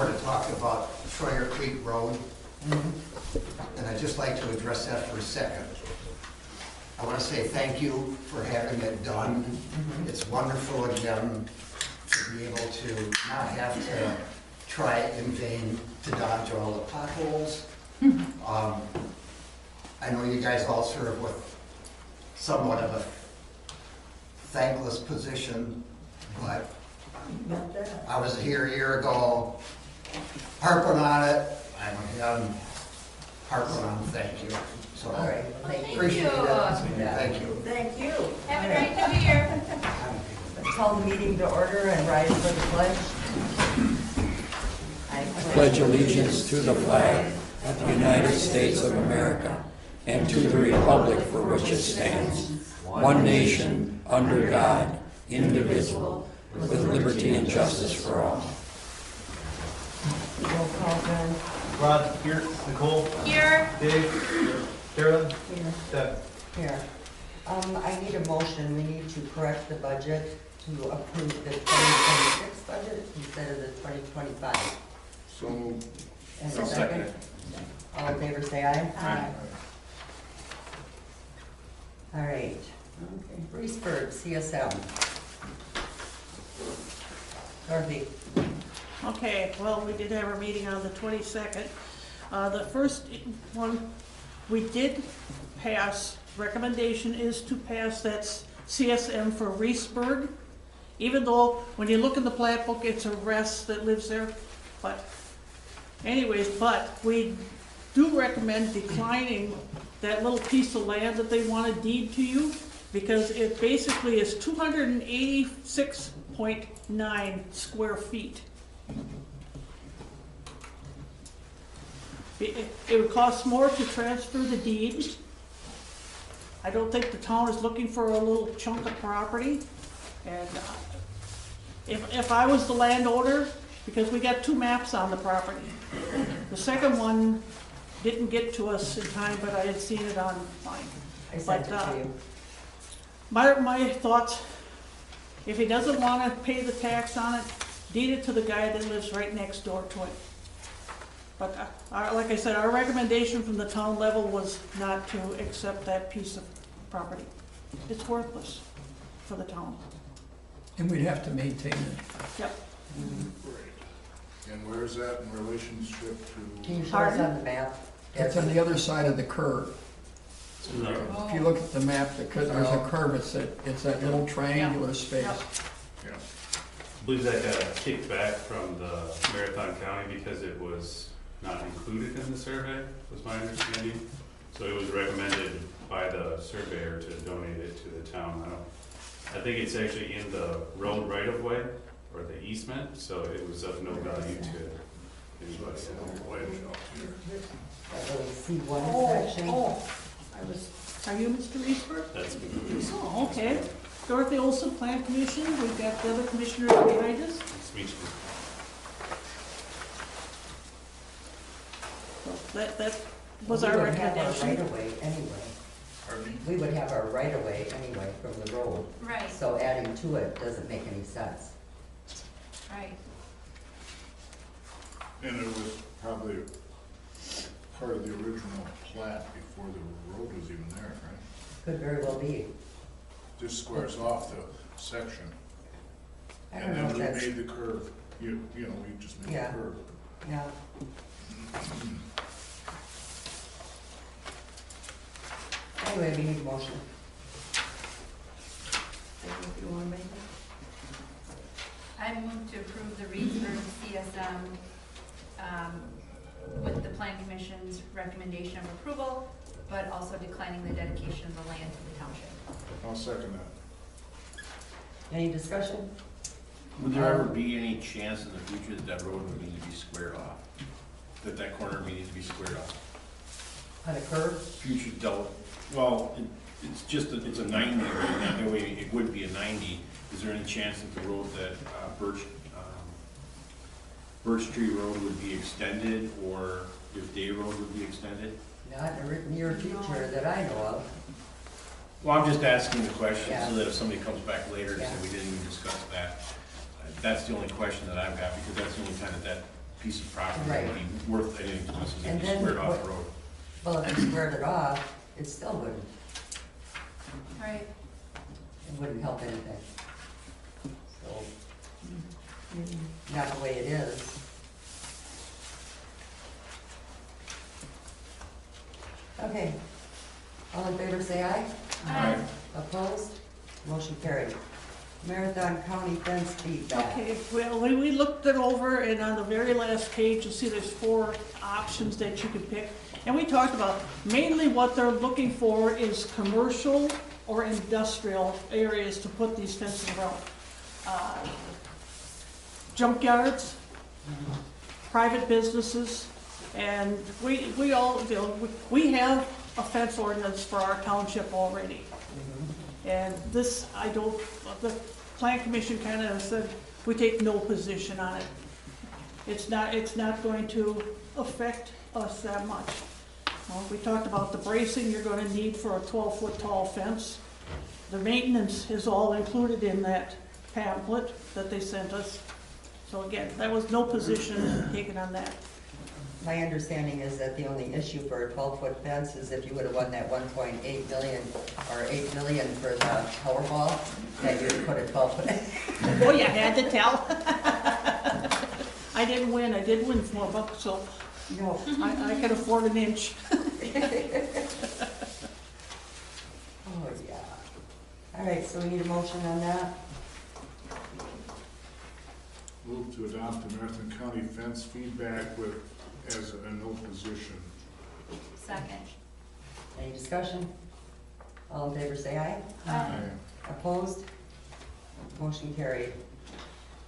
before to talk about Schroyer Creek Road, and I'd just like to address that for a second. I want to say thank you for having it done. It's wonderful again to be able to not have to try in vain to dodge all the potholes. I know you guys all serve with somewhat of a thankless position, but I was here a year ago, harping on it. I'm harping on thank you. So All right, appreciate it. Thank you. Thank you. Have a great new year. Let's call the meeting to order and rise for the pledge. I Pledge allegiance to the flag of the United States of America and to the republic for which it stands, one nation, under God, indivisible, with liberty and justice for all. Roll call, John. Rod, here. Nicole, Here. Dave, Carolyn, Here. Deb. Here. I need a motion. We need to correct the budget to approve the 2026 budget instead of the 2025. So moved. And a I'll second it. All in favor, say aye. Aye. All right. Okay. Reesburg, CSM. Dorothy. Okay, well, we did have our meeting on the 22nd. The first one, we did pass, recommendation is to pass that CSM for Reesburg, even though when you look in the plat book, it's a Rest that lives there. But anyways, but we do recommend declining that little piece of land that they want to deed to you, because it basically is 286.9 square feet. It would cost more to transfer the deed. I don't think the town is looking for a little chunk of property. And if I was the landowner, because we got 2 maps on the property. The second one didn't get to us in time, but I had seen it online. I sent it But, to you. My thoughts, if he doesn't want to pay the tax on it, deed it to the guy that lives right next door to it. But like I said, our recommendation from the town level was not to accept that piece of property. It's worthless for the town. And we'd have to maintain it. Yep. And where is that in relationship Can to? you show us on the map? It's on the other side of the curve. If you look at the map, there's a curve, it's that little triangular space. Yep. Yeah. I believe that got kicked back from the Marathon County because it was not included in the survey, was my understanding. So it was recommended by the surveyor to donate it to the town. I think it's actually in the road right of way or the easement, so it was of no value to anybody. That little C1 section. Are you Mr. Reesberg? That's Oh, okay. Dorothy Olson, Plan Commission, we've got the other commissioners behind us. speech. So that was our We would have our recommendation. right-of-way anyway. Pardon me? We would have our right-of-way anyway from the road. Right, So adding to it doesn't make any sense. right. And it was probably part of the original plat before the road was even there, right? Could very well be. Just squares off the section. I don't And know if then we that's, made the curve, you know, we just made the Yeah. curve. yeah. Anyway, we need a motion. If you want to make it. I move to approve the Reedsburg CSM with the Plan Commission's recommendation of approval, but also declining the dedication of the land to the township. I'll second that. Any discussion? Would there ever be any chance in the future that that road would need to be squared off? That corner would need to be squared off? On a curve? Future doubt, well, it's just, it's a 90 right now, anyway, it would be a 90. Is there any chance that the road that Birch Tree Road would be extended, or if Day Road would be extended? Not in the near future that I know of. Well, I'm just asking the question Yeah. so that if somebody comes back later and Yeah. says we didn't even discuss that, that's the only question that I've got, because that's the only time that piece of property, Right. money worth anything to us, And if you then square it off what- the road. Well, if you squared it off, it still wouldn't, Right. it wouldn't help anything. So, not the way it is. Okay, all in favor say aye. Aye. Opposed? Motion carried. Marathon County fence feedback. Okay, well, we looked it over, and on the very last page, you see there's 4 options that you could pick. And we talked about, mainly what they're looking for is commercial or industrial areas to put these fences around. Junkyards, private businesses, and we all, you know, we have a fence ordinance for our township already. And this, I don't, the plan commission kind of said, we take no position on it. It's not going to affect us that much. We talked about the bracing you're gonna need for a 12-foot tall fence. The maintenance is all included in that pamphlet that they sent us. So again, that was no position taken on that. My understanding is that the only issue for a 12-foot fence is if you would have won that 1.8 million or 8 million for the Powerball, that you'd put a 12-foot. Oh, you had to tell. I didn't win, I did win $4, so No. I could afford an inch. Oh, yeah. All right, so we need a motion on that. Move to adopt the Marathon County fence feedback with, as a no position. Second. Any discussion? All in favor say aye. Aye. Opposed? Motion carried.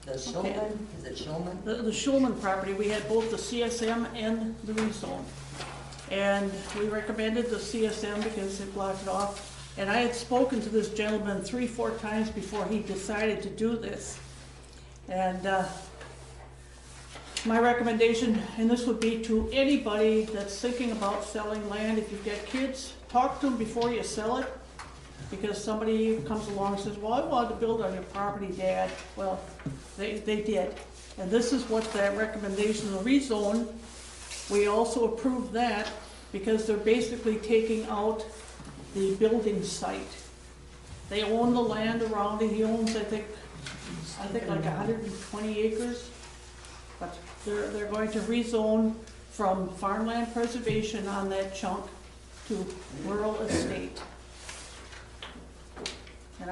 The Shulman, is it Shulman? The Schulman property, we had both the CSM and the rezone. And we recommended the CSM because it blocked it off. And I had spoken to this gentleman 3-4 times before he decided to do this. And my recommendation, and this would be to anybody that's thinking about selling land, if you've got kids, talk to them before you sell it. Because somebody comes along and says, well, I wanted to build on your property, Dad. Well, they did. And this is what that recommendation, the rezone, we also approved that because they're basically taking out the building site. They own the land around it. He owns, I think like 120 acres. But they're going to rezone from farmland preservation on that chunk to rural estate. And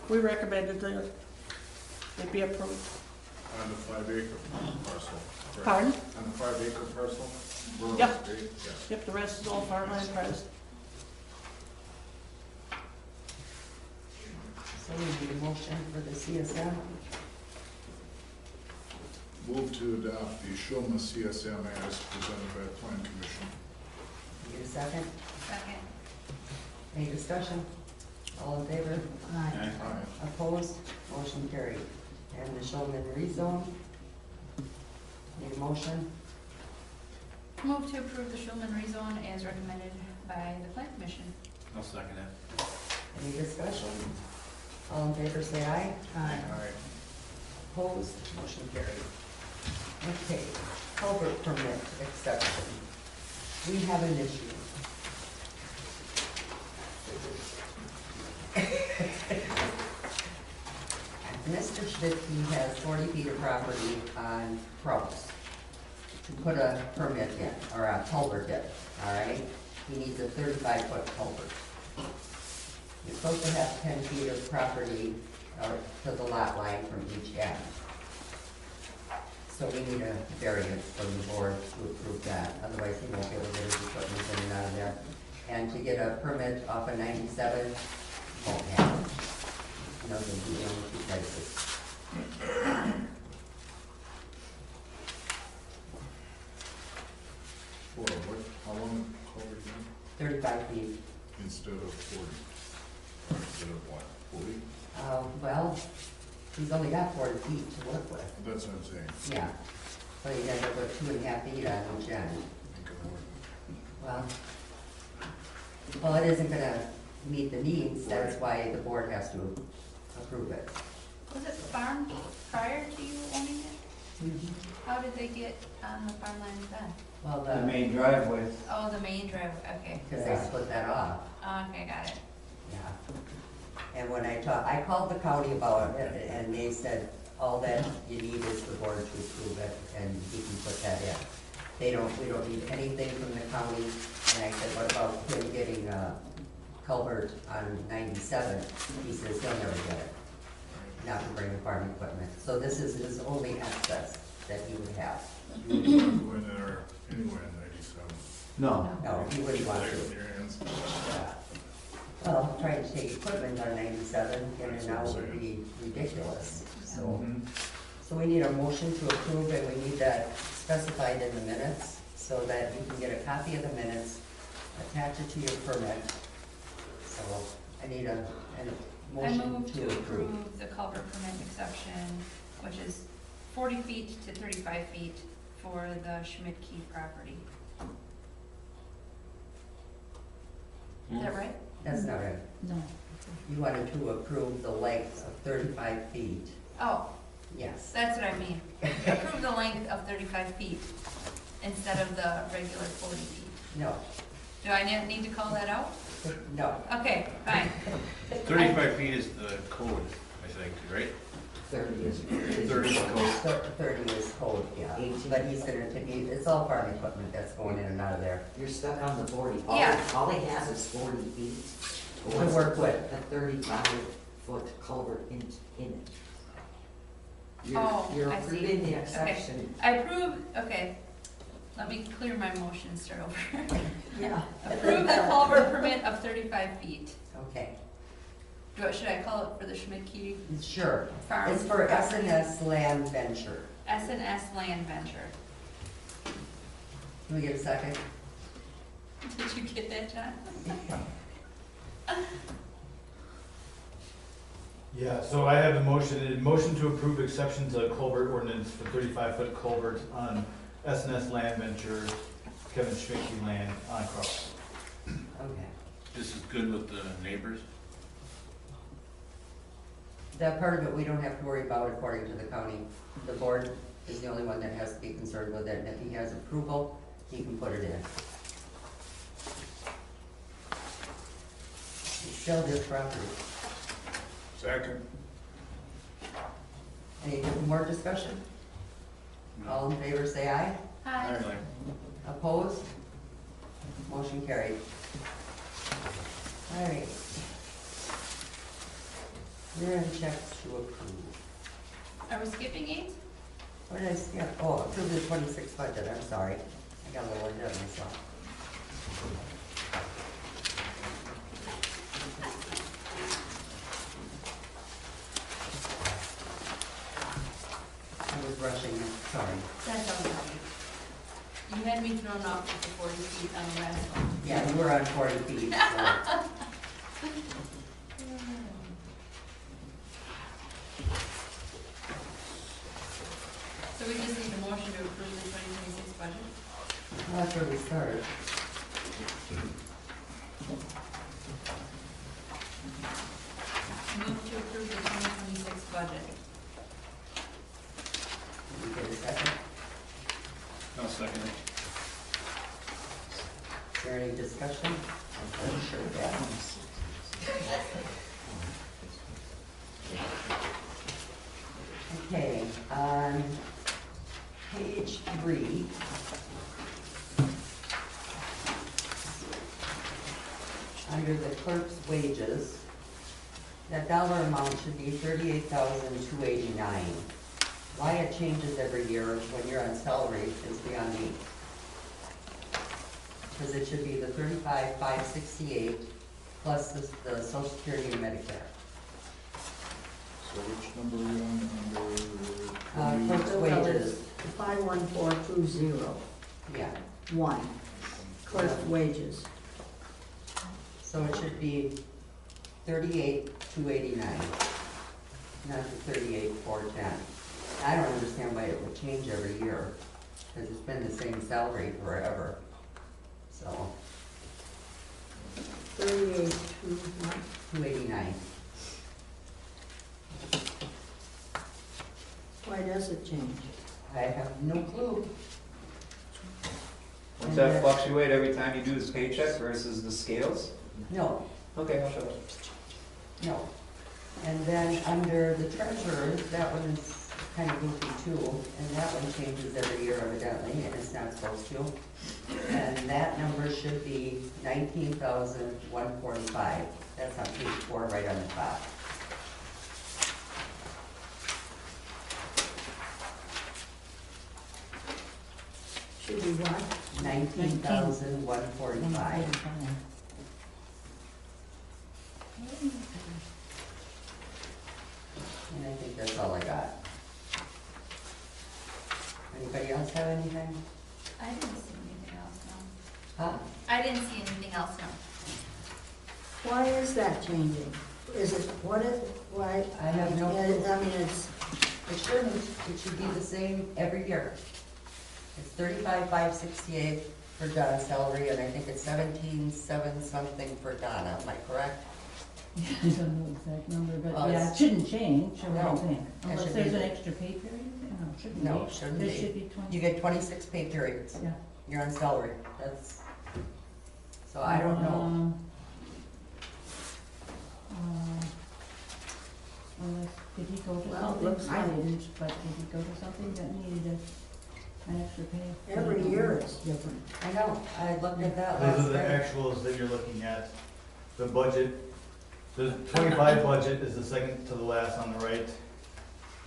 we recommended that it be approved. On the 5-acre parcel. correct? Pardon? On the 5-acre parcel? Rural Yep. estate? Yes. Yep, the rest is all farmland pres. So we need a motion for the CSM. Move to adopt the Shulman CSM as presented by the Plan Commission. Need a second? Second. Any discussion? All in favor? Aye. Aye. Opposed? Motion carried. And the Shulman rezone. Need a motion? Move to approve the Schulman rezone as recommended by the plan commission. I'll second it. Any discussion? All in favor say aye. Aye. Opposed? Motion carried. Okay, culvert permit exception. We have an issue. Mr. Schmidtke has 40 feet of property on Crows to put a permit in, or a culvert in, all right? He needs a 35-foot culvert. You're supposed to have 10 feet of property to the lot line from each end. So we need a variance from the board to approve that, otherwise he won't be able to get his equipment in and out of there. And to get a permit off of 97, won't happen. You know, they'll be the only 2 places. For what, how long culvert again? 35 feet. Instead of 40? Or instead of what, 40? Well, he's only got 40 feet to work with, That's what I'm saying. yeah. So you gotta put 2.5 feet on each end. Think of more. Well, it isn't gonna meet the needs, that's why the board has to approve it. Was it farmed prior to you owning it? How did they get on the farm lines then? Well, The the, main driveway. Oh, the main driveway, okay. because they split that off, Okay, got it. yeah. And when I called the county about it, and they said, all that you need is the board to approve it, and he can put that in. We don't need anything from the county, and I said, what about him getting a culvert on 97? He says he'll never get it, not to bring the farm equipment. So this is his only access that he would have. You wouldn't go in there anyway in 97. No. No, he wouldn't want Play to. with your hands. Yeah. Well, trying to take equipment on 97, in and out would be ridiculous, so. Mhm. So we need a motion to approve, and we need that specified in the minutes, so that you can get a copy of the minutes, attach it to your permit. So I need a I motion move to approve. the culvert permit exception, which is 40 feet to 35 feet for the Schmidt Key property. Is that right? That's not it. No. You wanted to approve the length of 35 feet. Oh, Yes. that's what I mean. Approve the length of 35 feet instead of the regular 40 feet. No, Do I need to call that out? no. Okay, fine. 35 feet is the code, I think, right? 30 is. 30 is the code. 30 is code, yeah. 18. But he's gonna take, it's all farm equipment that's going in and out of there. You're stuck on the 40. Yeah. All he has is 40 feet. To work with. A 35-foot culvert in it. Oh, You're I see. approving the Okay. exception. I approve, okay, let me clear my motion, start over. Yeah. Approve the culvert permit of 35 feet. Okay, Should I call it for the Schmidt Key sure. Farm? It's for property? S&S Land Venture. S&S Land Venture. Can we get a second? Did you get that, John? Yeah, so I have a motion to approve exception to culvert ordinance for 35-foot culvert on S&S Land Venture, Kevin Schmidt land on Cross. Okay. This is good with the neighbors? That part of it, we don't have to worry about according to the county. The board is the only one that has to be concerned with it, and if he has approval, he can put it in. Sell this property. Second. Any more discussion? All in favor, say aye. Hi. Like, Opposed? Motion carried. All right. Year-end checks to approve. Are we skipping 8? What did I skip? Oh, approve the 26 budget, I'm sorry. I got a little ahead of myself. I was rushing, sorry. That's all right. You had me thrown off with the 40 feet on the last one. Yeah, you were on 40 feet, so. So we just need a motion to approve the 2026 budget? Well, that's where we started. Move to approve the 2026 budget. Can we get a second? I'll second it. Is there any discussion? I'm sure that. Okay, on page 3. Under the clerk's wages, that dollar amount should be $38,289. Why it changes every year when you're on salary is beyond me. Because it should be the $35,568 plus the Social Security and Medicare. So which number are you on? Clerk's wages, 51420, yeah. 1, clerk wages. So it should be 38,289, not the 38,410. I don't understand why it would change every year, because it's been the same salary forever, so, 289. Why does it change? I have no clue. Does that fluctuate every time you do the paycheck versus the scales? No, Okay, I'll shut up. no. And then under the treasurer's, that one is kind of goofy too, and that one changes every year evidently, and it's not supposed to. And that number should be 19,145. That's on page 4, right on the top. Should be what? 19,145. And I think that's all I got. Anybody else have anything? I didn't see anything else, no. Huh? I didn't see anything else, no. Why is that changing? Is it, what is, why? I have no Yeah, clue. I mean, it's, It shouldn't, it should be the same every year. It's 35,568 for Donna's salary, and I think it's 17,7 something for Donna, am I correct? I don't know the exact number, Well, but yeah, it's- it shouldn't change, I No, don't think. it Unless should there's be an the- extra pay period? No, it shouldn't be. No, it shouldn't There be. should be 20. You get 26 pay periods. Yeah. You're on salary, that's, so I don't know. Unless, did he go to Well, it something? looks I like- didn't, but did he go to something that needed an extra pay? every year it's different. I know, I looked at that Those last are the night. actuals that you're looking at. The budget, the 25 budget is the second to the last on the right.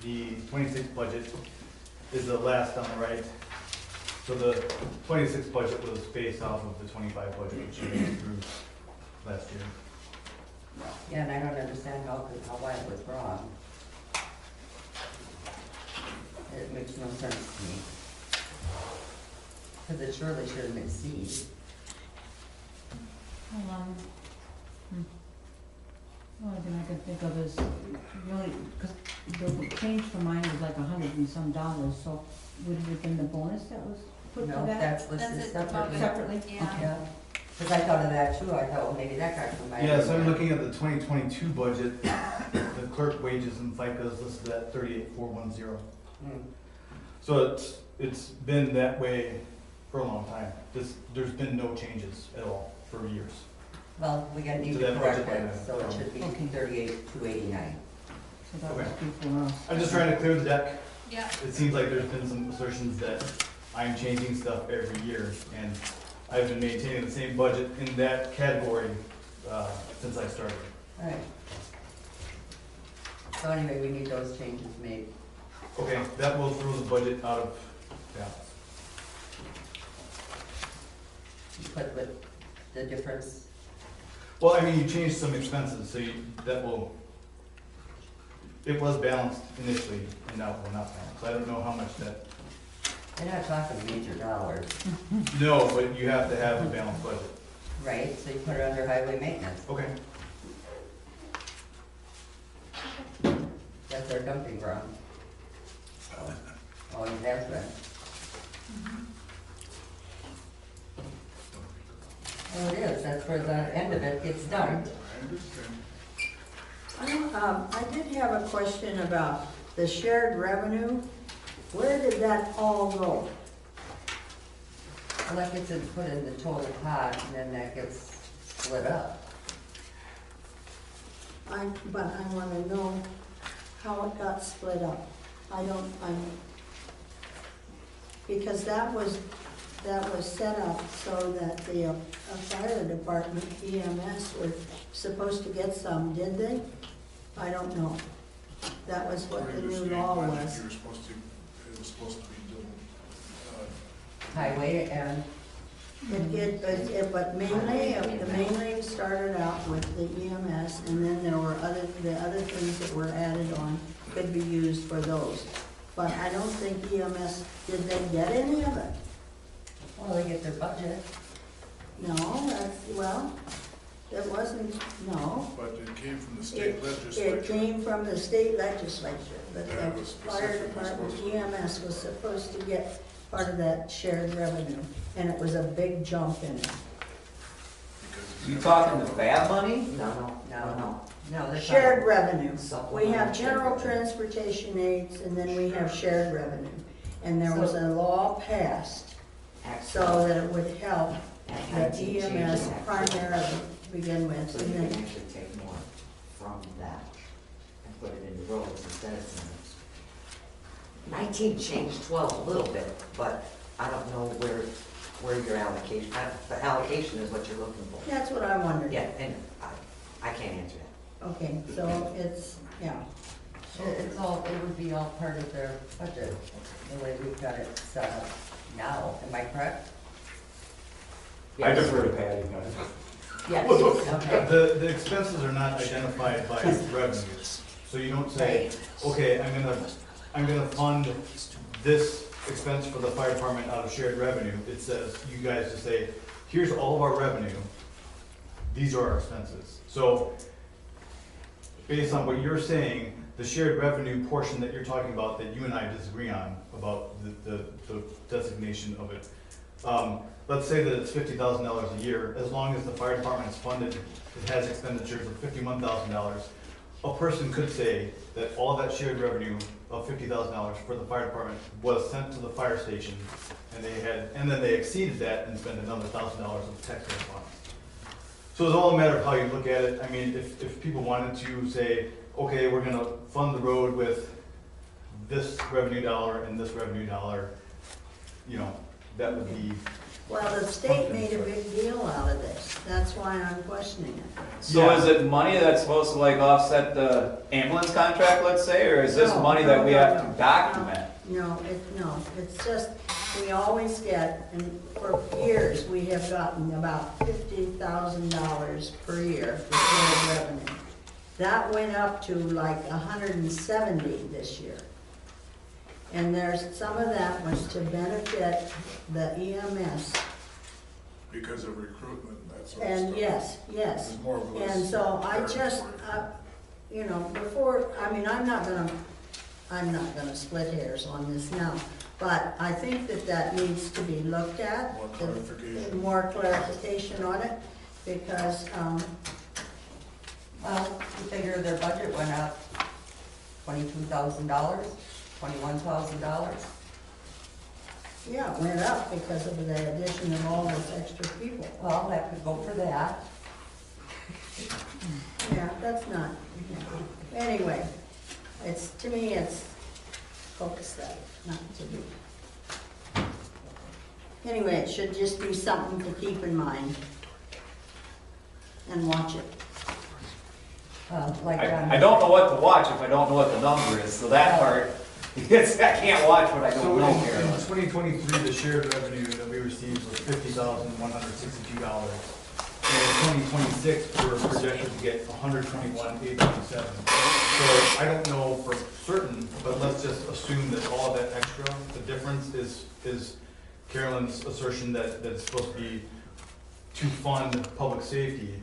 The 26 budget is the last on the right. So the 26 budget was based off of the 25 budget, which you went through last year. Yeah, and I don't understand why it was wrong. It makes no sense to me. Because it surely shouldn't exceed. Hold on. Only thing I can think of is, really, because the change for mine was like $100 and some, so would it have been the bonus that was put to No, that? that's That's listed it, separately. Separately? Yeah. Okay. Yeah, because I thought of that too, I thought, well, maybe that got combined. Yeah, so I'm looking at the 2022 budget, the clerk wages and FICA is listed at 38,410. Hmm. So it's been that way for a long time. There's been no changes at all for years. Well, we got need To to that correct budget it, line so it item. should be Okay. 38,289. So that was Okay. before us. I'm just trying to clear the deck. Yeah, It seems like there's been some assertions that I'm changing stuff every year, and I've been maintaining the same budget in that category since I started. All right. So anyway, we need those changes made. Okay, that will throw the budget out of balance. You put the difference, Well, I mean, you changed some expenses, so it was balanced initially, and now it will not balance. I don't know how much that, we're not talking major dollars, no, but you have to have a balanced budget. right? So you put it under highway maintenance. Okay. That's our dumping ground. Oh, it has been. Oh, it is, that's where the end of it gets done. I understand. I did have a question about the shared revenue. Where did that all go? Well, that gets put in the total pot, and then that gets split up. But I wanna know how it got split up. Because that was set up so that the fire department, EMS, were supposed to get some, did they? I don't know. That was what the new law was. You were supposed to, it was supposed to be Highway and, But mainly, the mainly started out with the EMS, and then there were the other things that were added on could be used for those. But I don't think EMS, did they get any of it? well, they get their budget. No, it wasn't, no. but it came from the state It legislature. came from the state legislature, but And it the was fire specifically department, supposed to- EMS was supposed to get part of that shared revenue, and it was a big jump in it. because it's You never- talking the FAB money? No, that's Shared not. revenue. We have Supplemental. general transportation aids, and then we have shared revenue. And there was a law passed so that it would help the EMS primarily to begin with. So you can actually take more from that and put it into roads instead of cements. 19 changed 12 a little bit, but I don't know where your allocation, the allocation is what you're looking for. That's what I wondered. Yeah, and I can't answer that. Okay, so it's, yeah. It's all, it would be all part of their budget, the way we've got it set up now, am I correct? I defer to Patty, guys. Yes, okay. The expenses are not identified by revenues, so you don't say, okay, I'm gonna fund this expense for the fire department out of shared revenue. It says, you guys just say, here's all of our revenue, these are our expenses. So, based on what you're saying, the shared revenue portion that you're talking about, that you and I disagree on, about the designation of it, let's say that it's $50,000 a year, as long as the fire department is funded, it has expenditures of $51,000, a person could say that all that shared revenue of $50,000 for the fire department was sent to the fire station, and then they exceeded that and spent another $1,000 of taxpayer funds. So it's all a matter of how you look at it. I mean, if people wanted to say, okay, we're gonna fund the road with this revenue dollar and this revenue dollar, you know, that would be. Well, the state made a big deal out of this. That's why I'm questioning it. So is it money that's supposed to like offset the ambulance contract, let's say, or is this No, money that we have no. to document? No, it's just, we always get, and for years, we have gotten about $50,000 per year for shared revenue. That went up to like 170 this year. And some of that was to benefit the EMS. Because of recruitment, that sort of And stuff. yes. There's more of a And so I just, you know, before, I mean, I'm not gonna split hairs on this now, but I think that needs to be looked at. More clarification. More clarification on it, because, Well, you figure their budget went up $22,000, $21,000. yeah, it went up because of the addition of all those extra people. Well, that could go for that. Yeah, that's not, anyway, to me, it's focus that, not to be. Anyway, it should just be something to keep in mind and watch it. Like, I don't know what to watch if I don't know what the number is, so that part, I can't watch what I So don't know, in Carolyn. 2023, the shared revenue that we received was $50,162. And in 2026, we're projected to get $121,827. So I don't know for certain, but let's just assume that all of that extra, the difference is Carolyn's assertion that it's supposed to be to fund public safety.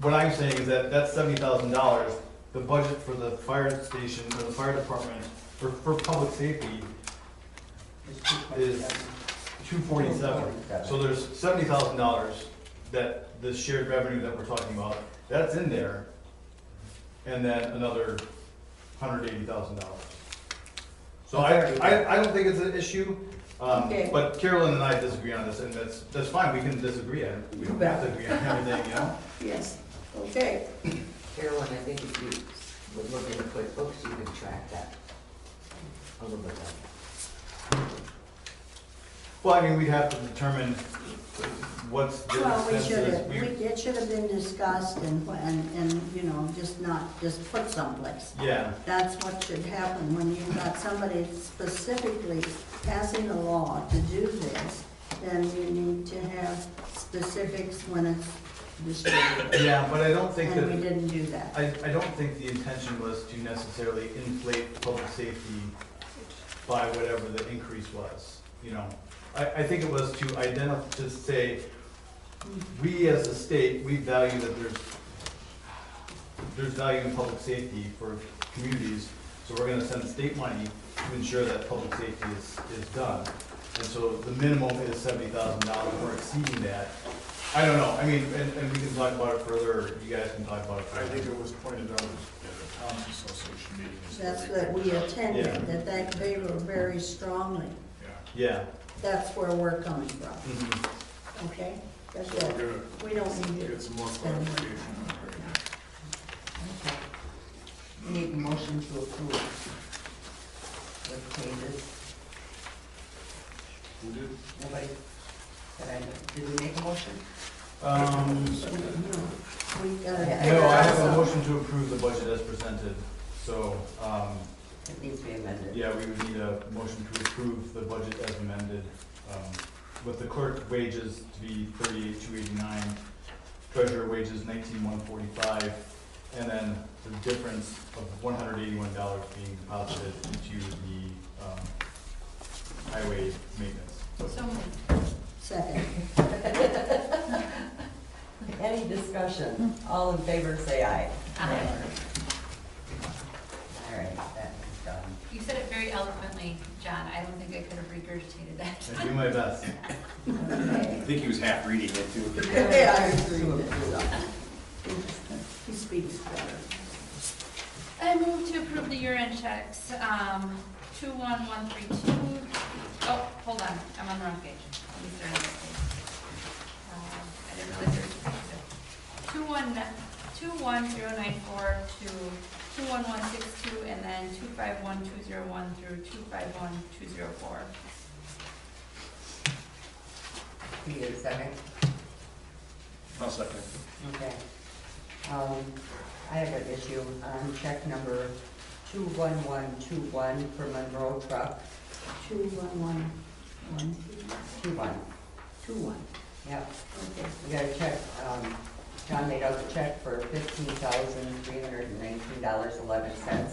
What I'm saying is that that's $70,000. The budget for the fire station or the fire department for public safety is $247. So there's $70,000 that the shared revenue that we're talking about, that's in there, and then another $180,000. So I don't think it's an issue, Okay. but Carolyn and I disagree on this, and that's fine. We can disagree. We don't have to agree on everything, you know. Yes, okay. Carolyn, I think if you would look into QuickBooks, you could track that a little bit better. Well, I mean, we'd have to determine what's the Well, expenses. it should have been discussed and, you know, not just put someplace. Yeah, That's what should happen when you've got somebody specifically passing a law to do this, then you need to have specifics when it's distributed. yeah, but I don't think And we that, didn't do that. I don't think the intention was to necessarily inflate public safety by whatever the increase was, you know. I think it was to to say, we as a state, we value that there's value in public safety for communities, so we're gonna send state money to ensure that public safety is done. And so the minimum is $70,000, we're exceeding that. I don't know, I mean, and we can talk about it further, or you guys can talk about it I further. think it was pointed out at the Towns Association meeting is. That's every that we week. attended, that they were very strongly. Yeah. Yeah. That's where we're coming from, Mhm. okay? That's So we're what, gonna we don't need get some more spend money. clarification on it right now. Okay. We need a motion to approve with changes. Who did? Nobody, did we make a motion? We gotta. No, I have a motion to approve the budget as presented, so, It needs to be amended. yeah, we would need a motion to approve the budget as amended, with the clerk wages to be 38,289, treasurer wages 19,145, and then the difference of $181 being deposited into the, highway maintenance. So moved. Second. Any discussion? All in favor, say aye. Aye. All right, that is done. You said it very eloquently, John. I don't think I could have regurgitated that. I do my best. I Okay. think he was half reading it too. Yeah, I agree. He speaks better. I move to approve the year-end checks, 21132. Oh, hold on, I'm on the wrong page. Let me start on this page. I didn't really search. 21094 to 21162, and then 251201 through 251204. Can you get a second? I'll second. Okay. I have an issue on check number 21121 for Monroe Truck. 2111, 21, 21. yep. Okay. We got a check, John made out the check for $15,319.11.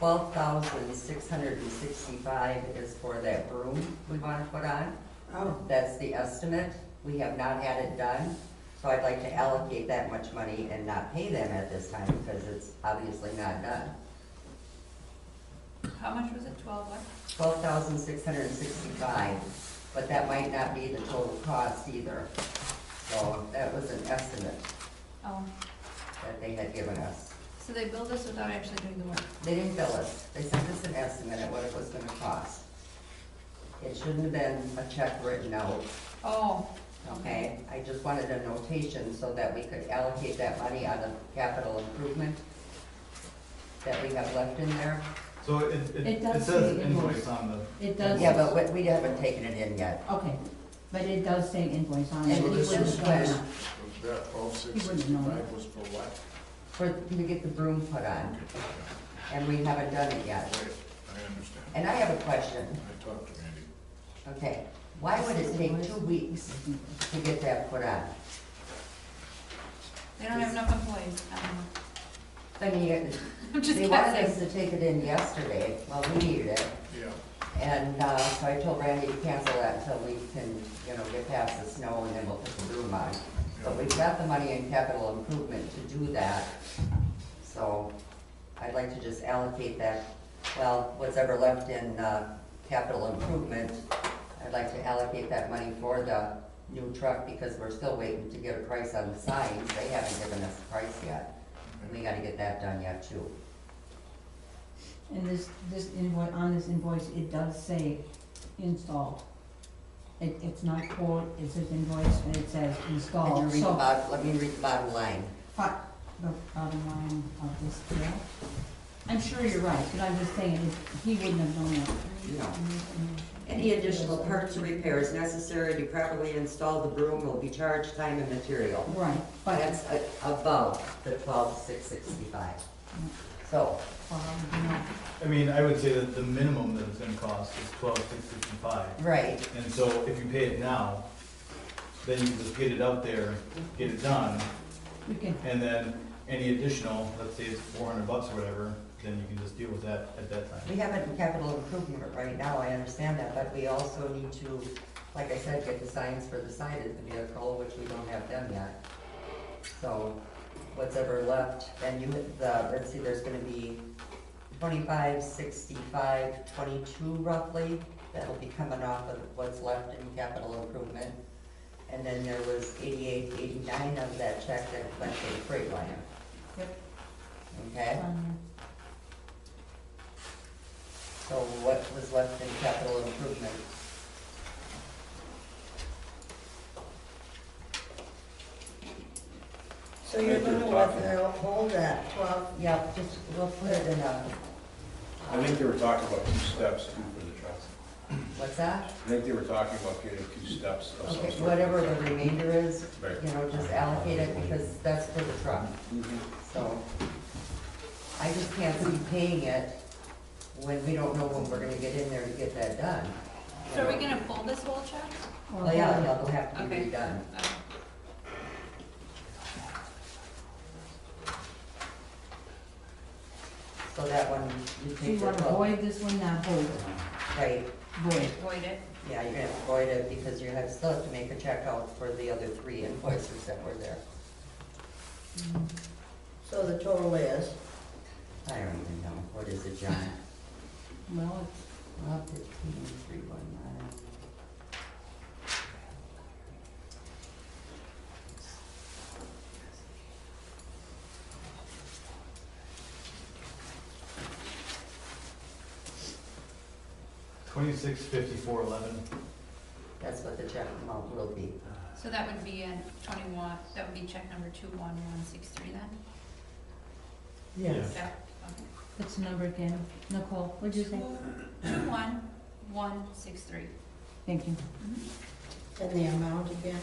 $12,665 is for that broom we want to put on. Oh, That's the estimate. We have not had it done, so I'd like to allocate that much money and not pay them at this time because it's obviously not done. How much was it, 12 what? $12,665, but that might not be the total cost either. So that was an estimate Oh, that they had given us. so they billed us without actually doing the work. They didn't bill us. They sent us an estimate of what it was gonna cost. It shouldn't have been a check written out, Oh, okay? I just wanted a notation so that we could allocate that money out of capital improvement that we have left in there. So It it does says say invoice on the. It does. Yeah, but we haven't taken it in yet. Okay, but it does say invoice on it. And So he this wouldn't was, know. that 12,665 was for what? For, to get the broom put on, and we haven't done it yet. Right, I understand. And I have a question, I talked to Randy. okay, why would it take 2 weeks to get that put on? they don't have enough employees. I don't know. I mean, I'm just they wanted us guessing. to take it in yesterday, well, we needed it, Yeah, and, so I told Randy to cancel that until we can, get past the snow, and then we'll put the broom on. But we've got the money in capital improvement to do that, so I'd like to just allocate that, well, what's ever left in, capital improvement, I'd like to allocate that money for the new truck, because we're still waiting to get a price on the signs, they haven't given us a price yet. We gotta get that done yet too. And this invoice, on this invoice, it does say installed. It's not quote, it says invoice, and it says Can you installed, read the so. bottom, let me read the bottom line. The bottom line of this deal. I'm sure you're right, but I'm just saying, he wouldn't have known that. No. Any additional parts or repairs necessary to properly install the broom will be charged time and material. Right, but, That's above the 12,665. So, I mean, I would say that the minimum that it's gonna cost is 12,665. right, And so if you pay it now, then you can just get it out there, get it done, we can, and then any additional, let's say it's $400 or whatever, then you can just deal with that at that time. we have it in capital improvement right now, I understand that, but we also need to, like I said, get the signs for the side of the vehicle, which we don't have done yet. So, what's ever left, then let's see, there's gonna be 25, 65, 22 roughly, that'll be coming off of what's left in capital improvement. And then there was 88, 89 of that check that went to the Freightliner. Yep. Okay? So what was left in capital improvement? So you're gonna hold that 12, Yep, just, we'll put it in a, I think they were talking about 2 steps too for the trucks. what's that? I think they were talking about getting 2 steps of some Okay, sort. whatever the remainder is, Right. you know, just allocate it because that's for the truck. So I just can't see paying it when we don't know when we're gonna get in there to get that done. So are we gonna pull this whole check? Well, yeah, it'll have to be Okay. redone. Okay. So that one, you So you take wanna the, void this one, not hold it? right, Void. Void it. yeah, you're gonna have to void it because you have, still have to make a check out for the other 3 invoices that were there. so the total is, I don't even know, what is it, John? Well, it's 15,319. $26,5411. That's what the check amount will be. So that would be a 21, that would be check number 21163 then? yes. Yeah, okay. what's the number again? Nicole, what'd you say? 21163. Thank you. And the amount again?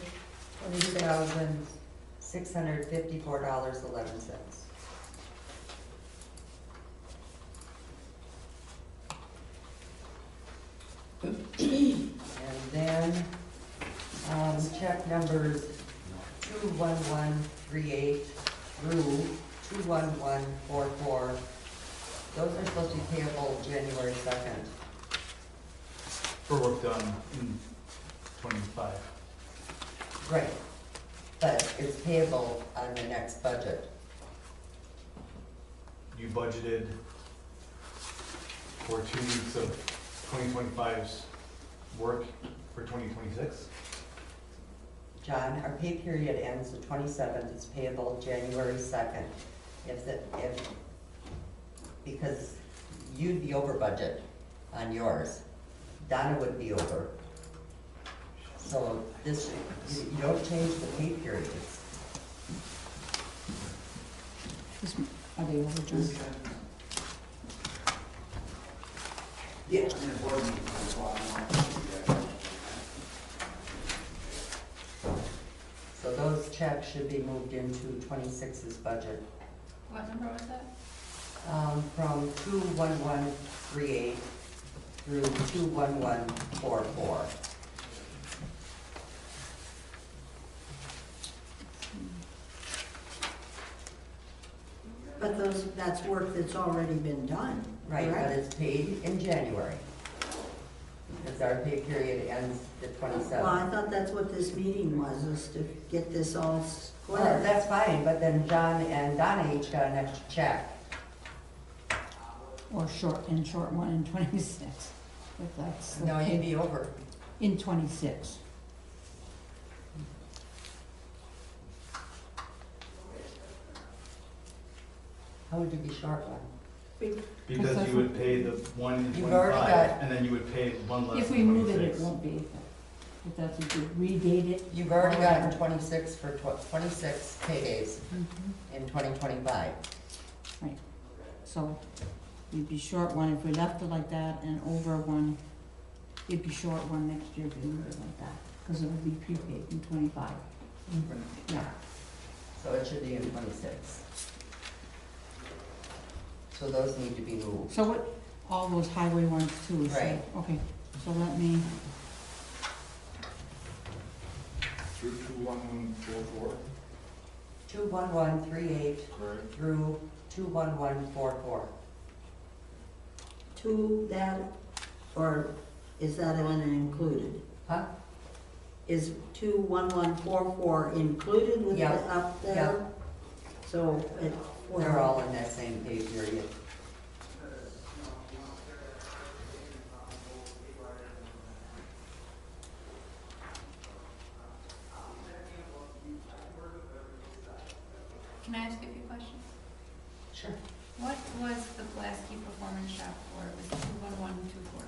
$2,654.11. And then, check numbers 21138 through 21144. Those are supposed to be payable January 2nd. For work done in 25. Right. But it's payable on the next budget. You budgeted for 2 weeks of 2025's work for 2026? John, our pay period ends the 27th, it's payable January 2nd. Because you'd be over budget on yours, Donna would be over. So this, you don't change the pay periods. Are they over, John? Yeah. So those checks should be moved into 26's budget. What number was that? From 21138 through 21144. But that's work that's already been done, Right, but correct? it's paid in January. Because our pay period ends the Well, 27th. I thought that's what this meeting was to get this all Well, squared. that's fine, but then John and Donna each got an extra check. Or short one in 26, if that's. the No, you'd case. be over. In 26. How would you be short one? Because you would pay the one in You've already 25, got- and then you would pay one less If in we move it, 26. it won't be, if that's if you redate it. You've already gotten 26 for 26 paydays Mhm. in 2025. So you'd be short one if we left it like that, and over one, you'd be short one next year if we moved it like that, because it would be prepaid in 25. Yeah, So it should be in 26. So those need to be moved. so what, all those highway ones too, so, Right. okay, so let me, Through 21144, 21138 correct? through 21144. To that, or is that one included? Huh? Is 21144 included with the Yeah, up there? yeah. So it. They're all in that same pay period. Can I ask you a few questions? Sure. What was the Pulaski Performance Shop for? It was 21124.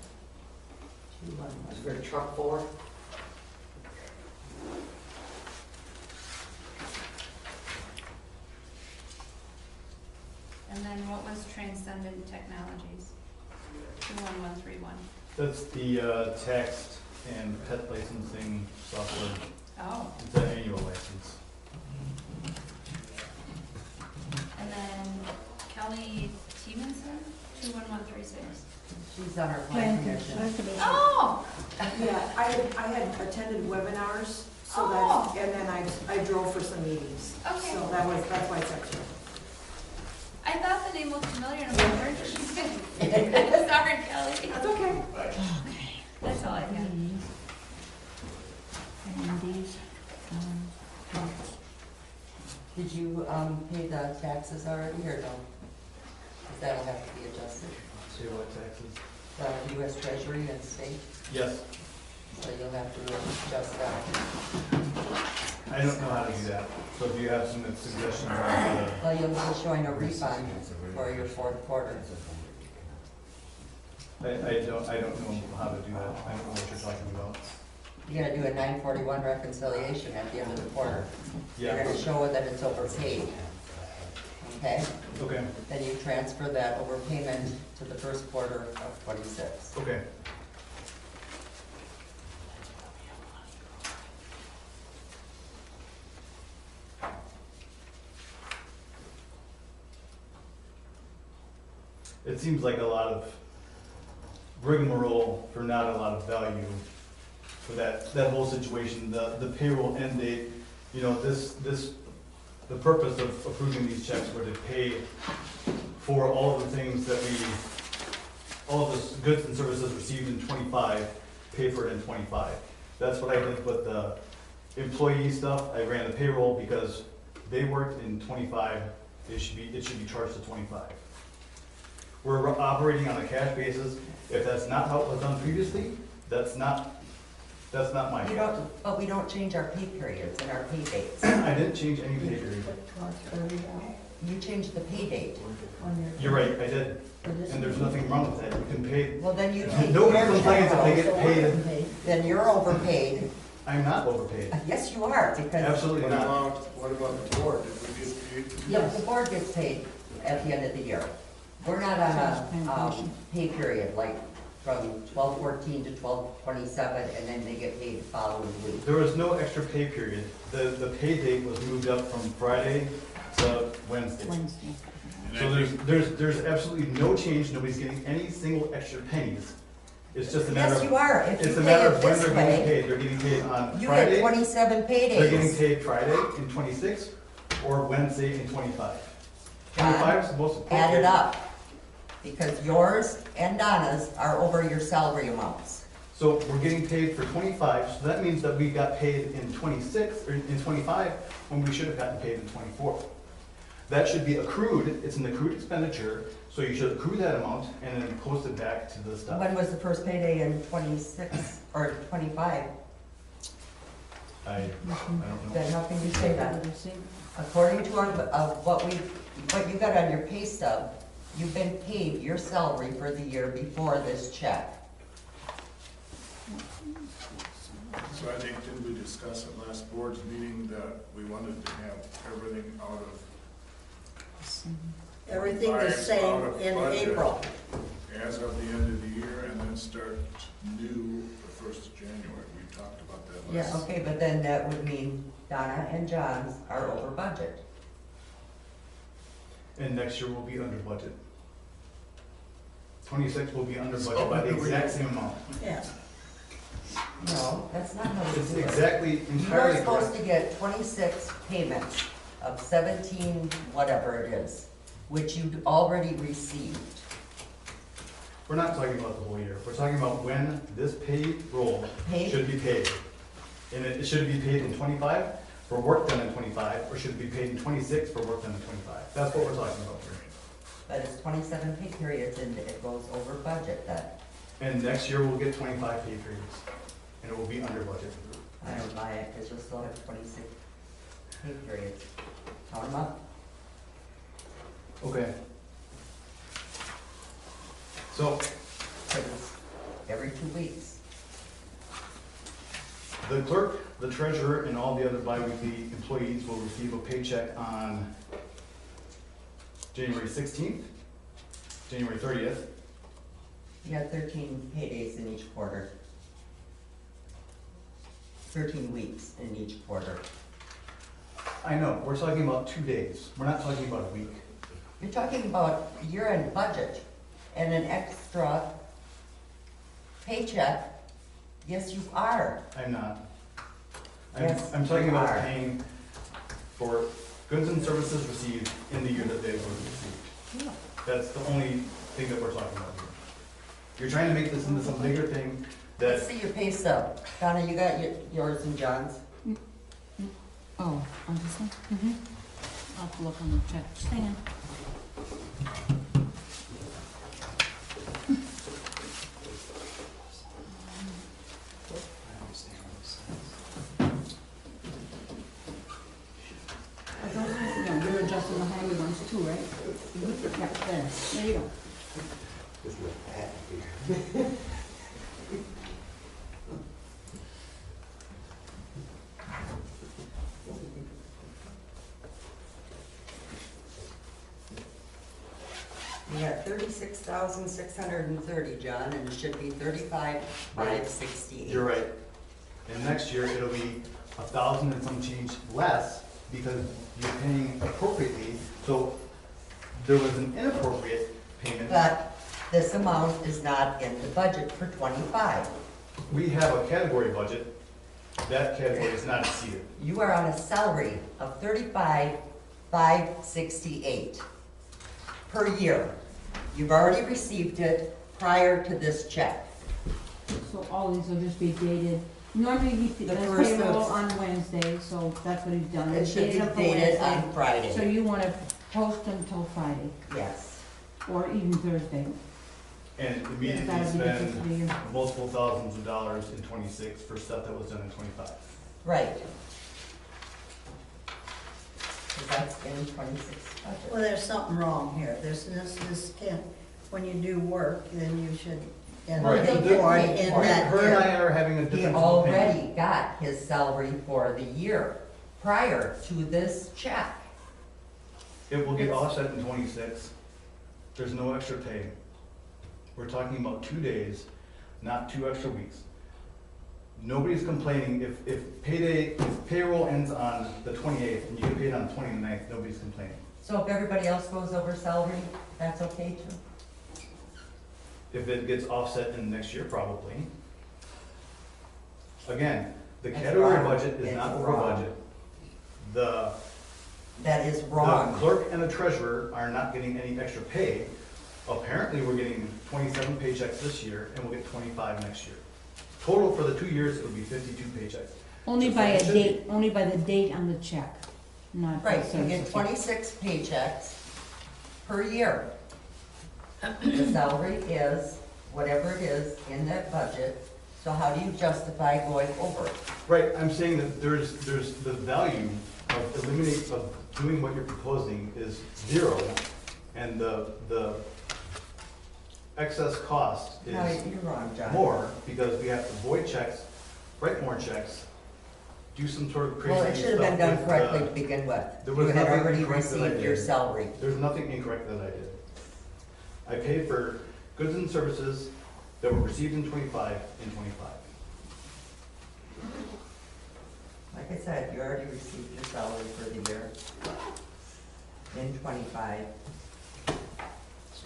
Was there a truck for? And then what was Transcendent Technologies? 21131. That's the text and pet licensing software. Oh, It's an annual license. and then Kelly Stevenson, 21136. She's on our plan commission. Oh, Yeah, I had attended webinars, so Oh. that, and then I drove for some meetings. Okay. So that's why it's up here. I thought the name looked familiar and I'm like, where did she fit? Sorry, Kelly. That's okay. That's all I got. And these, trucks. Did you, pay the taxes already, or no? Cause that'll have to be adjusted. See what taxes? The US Treasury and state, Yes, so you'll have to adjust that. I don't know how to do that. So if you have some suggestions on how to, Well, you'll be showing a refund for your fourth quarter. I don't know how to do that. I don't know what you're talking about. You gotta do a 941 reconciliation at the end of the quarter. You're Yeah, gonna show that it's overpaid. Okay? okay, Then you transfer that overpayment to the first quarter of 26. okay. It seems like a lot of rigmarole for not a lot of value for that whole situation. The payroll end date, you know, the purpose of approving these checks were to pay for all of the things that all of the goods and services received in 25, pay for it in 25. That's what I did with the employee stuff. I ran the payroll because they worked in 25, it should be charged to 25. We're operating on a cash basis. If that's not how it was done previously, that's not my You fault. don't, but we don't change our pay periods and our pay dates. I didn't change any pay period. You changed the pay date. You're right, I did. And there's nothing wrong with that. You can pay, Well, then you take. nobody complains if they get paid. Then you're overpaid. I'm not overpaid. Yes, you are, because. Absolutely not. What about the board? Did we get paid? Yeah, the board gets paid at the end of the year. We're not on a pay period, like from 12/14 to 12/27, and then they get paid the following week. There was no extra pay period. The pay date was moved up from Friday to Wednesday. Wednesday. So there's absolutely no change. Nobody's getting any single extra pennies. It's just a matter Yes, of. you are. If It's you a pay matter it of when this they're getting way, paid. They're getting paid on you get Friday. 27 pay They're getting days. paid Friday in 26 or Wednesday in 25. John, 25 is the most appropriate. Add it up, because yours and Donna's are over your salary amounts. So we're getting paid for 25, so that means that we got paid in 26, or in 25, when we should have gotten paid in 24. That should be accrued, it's an accrued expenditure, so you should accrue that amount and then post it back to the stuff. When was the first payday in 26 or 25? I don't know. Then how can you say that? According to our, what you got on your pay stub, you've been paid your salary for the year before this check. So I think, didn't we discuss at last board's meeting that we wanted to have everything out of? Everything the 25 same out of in budget April. As of the end of the year, and then start new the 1st of January. We talked about that Yeah, last. okay, but then that would mean Donna and John's are over budget. And next year we'll be under budget. 26 will be under budget by the exact same amount. Yeah. No, that's not how you It's do it. exactly, You are entirely supposed correct. to get 26 payments of 17, whatever it is, which you already received. We're not talking about the whole year. We're talking about when this payroll Paid? should be paid. And it should be paid in 25 for work done in 25, or should it be paid in 26 for work done in 25? That's what we're talking about here. But it's 27 pay periods and it goes over budget then. And next year we'll get 25 pay periods, and it will be under budget. I don't buy it, because you'll still have 26 pay periods. Count them up. Okay. So, Because it's every 2 weeks. the clerk, the treasurer, and all the other biweekly employees will receive a paycheck on January 16th, January 30th. You got 13 paydays in each quarter. 13 weeks in each quarter. I know, we're talking about 2 days. We're not talking about a week. You're talking about year-end budget and an extra paycheck. Yes, you are. I'm not. Yes, I'm talking you about are. paying for goods and services received in the year that they were received. That's the only thing that we're talking about here. You're trying to make this into some bigger thing Let's that, see your pay stub. Donna, you got yours and John's? Oh, on this one? Mm-hmm. I'll have to look on the check. Just hang on. No, you're adjusting the highway ones too, right? Yeah, there you go. You got 36,630, John, and it should be 35,568. you're right. And next year, it'll be 1,000 and some change less because you're paying appropriately. So there was an inappropriate payment. But this amount is not in the budget for 25. We have a category budget. That category is not exceeded. You are on a salary of 35,568 per year. You've already received it prior to this check. So all these will just be dated. Normally he The does first payroll of- on Wednesday, so that's what he's done. It He's should be dated up for dated Wednesday. on Friday. So you wanna post them till Friday, Yes. or even Thursday. And immediately That'll be the spend fiscal year. multiple thousands of dollars in 26 for stuff that was done in 25. Right. 'Cause that's in 26 Well, budget. there's something wrong here. This can't, when you do work, then you should get Right. paid for it in that Her and year. I are having a He difference. already got his salary for the year prior to this check. It will get offset in 26. There's no extra pay. We're talking about 2 days, not 2 extra weeks. Nobody's complaining if payroll ends on the 28th and you get paid on the 29th, nobody's complaining. So if everybody else goes over salary, that's okay too? If it gets offset in next year, probably. Again, the That's category wrong. budget is It's not over wrong. budget. The That is The wrong. clerk and the treasurer are not getting any extra pay. Apparently, we're getting 27 paychecks this year, and we'll get 25 next year. Total for the 2 years, it'll be 52 paychecks. Only Just by like it a should be. date, only by the date on the check, not. the Right, you service get check. 26 paychecks per year. The salary is whatever it is in that budget, so how do you justify going over it? Right, I'm saying that there's the value of doing what you're proposing is 0, and the excess cost No, is you're wrong, John. more, because we have to void checks, write more checks, do some sort of crazy Well, stuff. it should have been done with, correctly to begin with. there You was had nothing already incorrect that I received your did. salary. There's nothing incorrect that I did. I paid for goods and services that were received in 25 in 25. Like I said, you already received your salary for the year in 25. So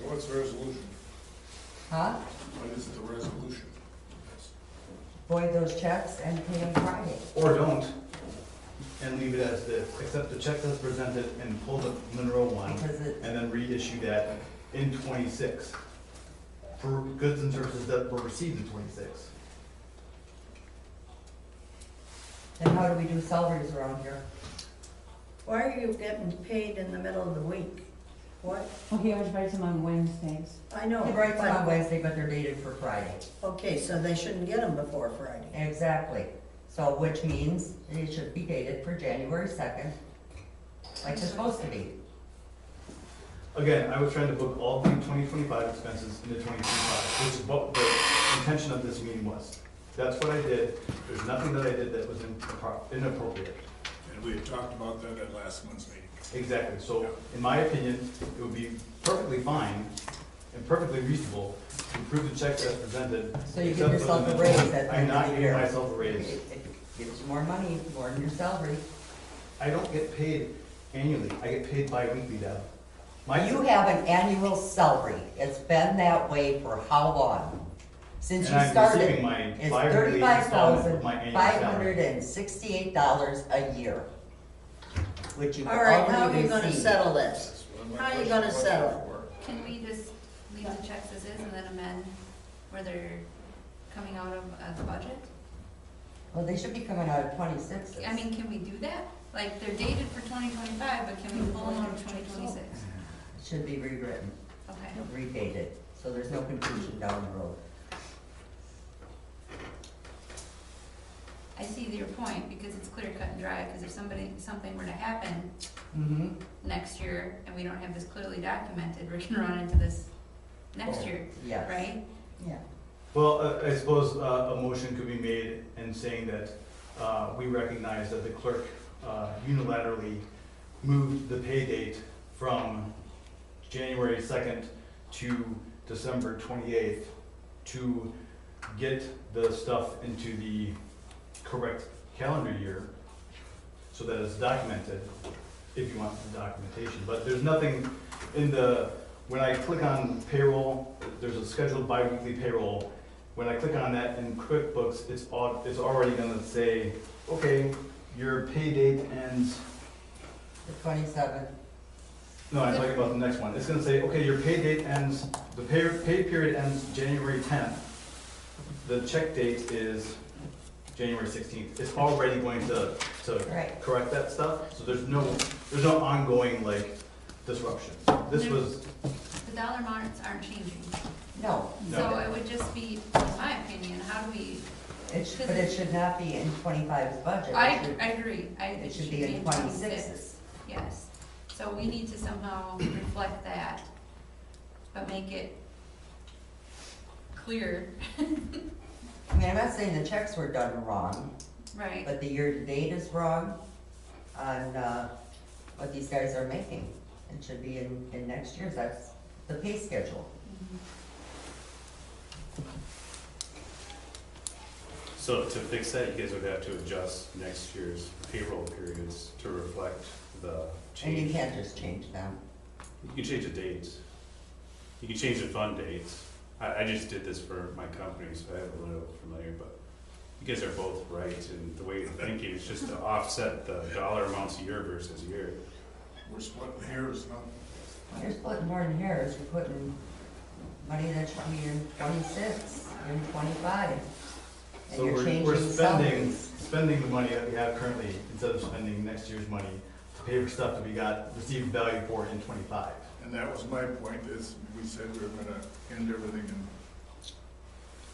what's the resolution? Huh? What is the resolution? Void those checks and pay them Friday. Or don't, and leave it as this, accept the check that's presented and pull the Monroe one, Because it, and then reissue that in 26 for goods and services that were received in 26. then how do we do salaries around here? Why are you getting paid in the middle of the week? What? Oh, he always writes them on Wednesdays. I know. He writes them on but- Wednesday, but they're dated for Friday. Okay, so they shouldn't get them before Friday. Exactly. So, which means it should be dated for January 2nd, like they're supposed to be. Again, I was trying to book all the 2025 expenses into 2025, which is what the intention of this meeting was. That's what I did. There's nothing that I did that was inappropriate. And we had talked about that at last month's meeting. Exactly. So, in my opinion, it would be perfectly fine and perfectly reasonable to approve the checks as presented. So you except give for the yourself a minutes. raise at the I'm end of not the giving year. myself a raise. It gives you more money, more than your salary. I don't get paid annually. I get paid bi-weekly, Deb. You have an annual salary. It's been that way for how long? Since And you I'm started, receiving my it's bi-weekly installment of my annual salary. $35,568 a year, which you've All right, how are already you gonna received. settle this? How are you gonna settle Can we just leave the checks as is and then amend where they're coming out of the budget? Well, they should be coming out of 26. I mean, can we do that? Like, they're dated for 2025, but can we pull them out of 2026? It should be rewritten, Okay. redated, so there's no confusion down the road. I see your point, because it's clear, cut, and dry, because if something were to happen Mm-hmm. next year, and we don't have this clearly documented, we're gonna run into this next year, Yes. right? Yeah. Well, I suppose a motion could be made in saying that we recognize that the clerk unilaterally moved the pay date from January 2nd to December 28th to get the stuff into the correct calendar year so that it's documented, if you want the documentation. But there's nothing in the, when I click on payroll, there's a scheduled bi-weekly payroll. When I click on that in QuickBooks, it's already gonna say, okay, your pay date ends, The 27th. no, I'm talking about the next one. It's gonna say, okay, your pay date ends, the pay period ends January 10th. The check date is January 16th. It's already going to Right. correct that stuff, so there's no ongoing, like, disruption. This was, The dollar amounts aren't changing. No, So it would just be, in my opinion, how do we, but it should not be in 25's budget. I It should- agree, It should be in 26's. Yes, so we need to somehow reflect that, but make it clear, I mean, I'm not saying the checks were done wrong, right? but the year-to-date is wrong on what these guys are making. It should be in next year's, that's the pay schedule. So to fix that, you guys would have to adjust next year's payroll periods to reflect the And you change. can't just change them. You can change the dates. You can change the fund dates. I just did this for my company, so I have a little familiar, but you guys are both right in the way you're thinking. It's just to offset the dollar amounts year versus year. We're splitting hairs now. You're splitting more than hairs, you're putting money that should be in 26, in 25. And so you're we're changing salaries. spending the money that we have currently instead of spending next year's money to pay for stuff that we received value for in 25. And that was my point, is we said we were gonna end everything in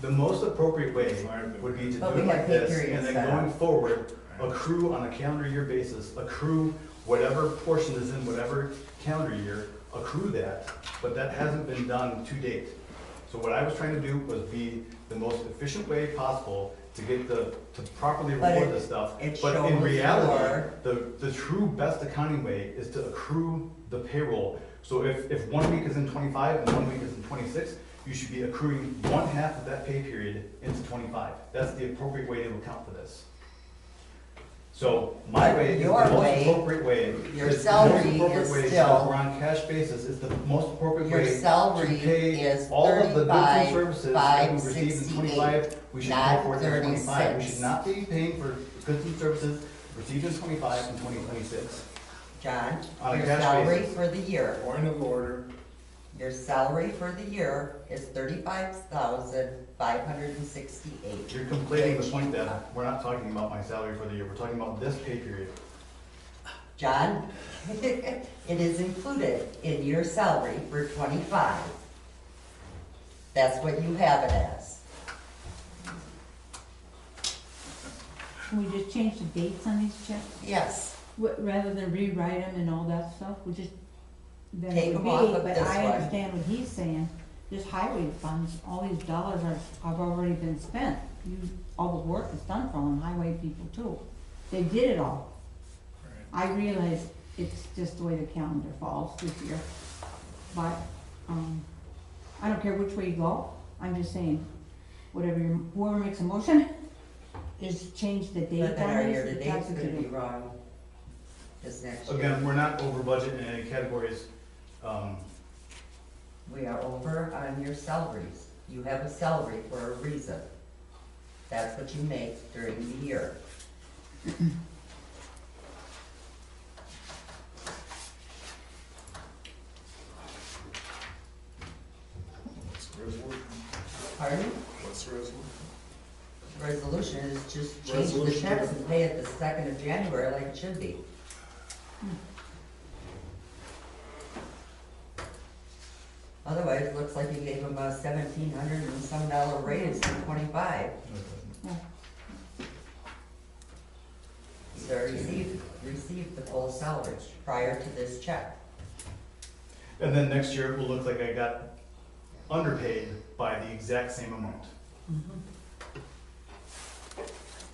The most appropriate way 5 that would be to do But it we like have pay this, periods and then set going up. forward, accrue on a calendar year basis, accrue whatever portion is in whatever calendar year, accrue that, but that hasn't been done to date. So what I was trying to do was be the most efficient way possible to get to properly But reward it- this stuff. it But in shows reality, your- the true best accounting way is to accrue the payroll. So if 1 week is in 25 and 1 week is in 26, you should be accruing 1/2 of that pay period into 25. That's the appropriate way to account for this. So my way is the Your most way, appropriate way. your It's the salary most appropriate is way, so still- we're on cash basis, is the most appropriate Your way to salary pay is all of the goods and 35, services that we received in 568, 25, we should pay not for it in 25. We 36. should not be paying for goods and services received in 25 and 2026. John, On a your cash salary basis. for the year, point of order. your salary for the year is $35,568. You're conflating the point that we're not talking about my salary for the year, we're talking about this pay period. John, it is included in your salary for 25. That's what you have it as. Can we just change the dates on these checks? Yes, Rather than rewrite them and all that stuff, we just than Take it would them off be, of but this I one. understand what he's saying. This highway funds, all these dollars have already been spent. All the work is done for them, highway people too. They did it all. I realize it's just the way the calendar falls this year. But, I don't care which way you go. I'm just saying, whoever makes a motion is change the date But then on our this. year-to-date's That's what gonna you be do. wrong this next year. Again, we're not over budget in any categories. We are over on your salaries. You have a salary for a reason. That's what you make during the year. What's the resolution? Pardon? What's the resolution? Resolution is just change the Resolution. checks and pay it the 2nd of January like it should be. Otherwise, it looks like you gave them a $1,700 and some dollar raise to 25. So received the full salary prior to this check. And then next year, it will look like I got underpaid by the exact same amount.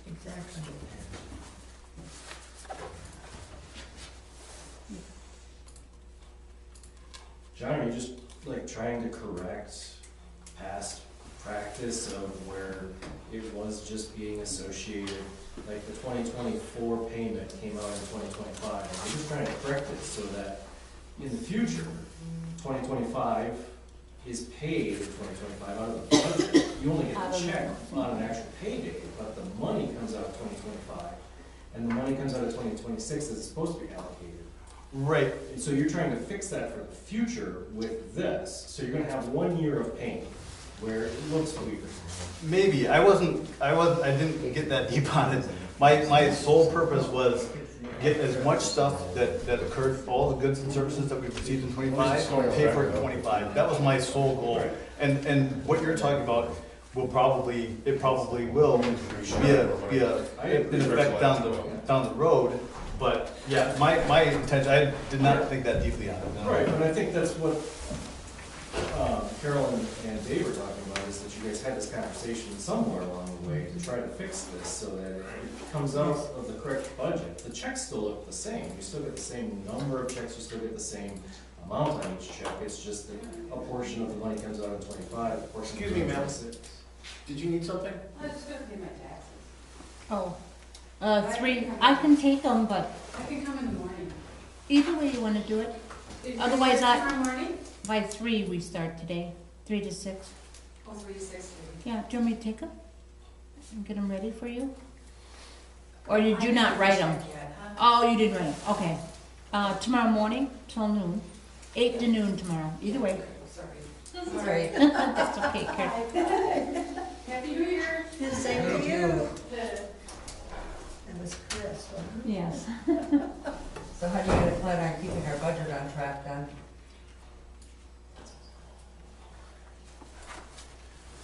Exactly. John, are you just like trying to correct past practice of where it was just being associated, like the 2024 payment came out in 2025, and you're just trying to correct it so that in the future, 2025 is paid in 2025 out of the budget. You only get the check on an actual pay date, but the money comes out of 2025, and the money comes out of 2026 as it's supposed to be allocated. Right. And so you're trying to fix that for the future with this, so you're gonna have 1 year of pain where it looks weird. Maybe, I didn't get that deep on it. My sole purpose was get as much stuff that occurred, all the goods and services that we received in 25, pay for it in 25. That was my sole goal. And what you're talking about will probably will be an effect down the road. But yeah, my intention, I did not think that deeply on it. No. Right, and I think that's what Carol and Dave were talking about, is that you guys had this conversation somewhere along the way to try to fix this so that it comes out of the correct budget. The checks still look the same, you still get the same number of checks, you still get the same amount on each check, it's just that a portion of the money comes out in 25, a portion Excuse me, comes out in ma'am. 26. Did you need something? I was just gonna pay my taxes. Oh, 3, I can take them, but I can come in the morning. either way you wanna do it. Is yours Otherwise, tomorrow morning? By 3 we start today, 3 to 6. Oh, 3 to 6. Yeah, do you want me to take them? And get them ready for you? Or did you not write them? Oh, you didn't write them, okay. Tomorrow morning till noon, 8 to noon tomorrow, either way. Sorry. All right. That's okay, Karen. Happy New Year. The same to Thank you. you. That was Chris, wasn't it? Yes. So how do you gonna plan on keeping our budget on track then?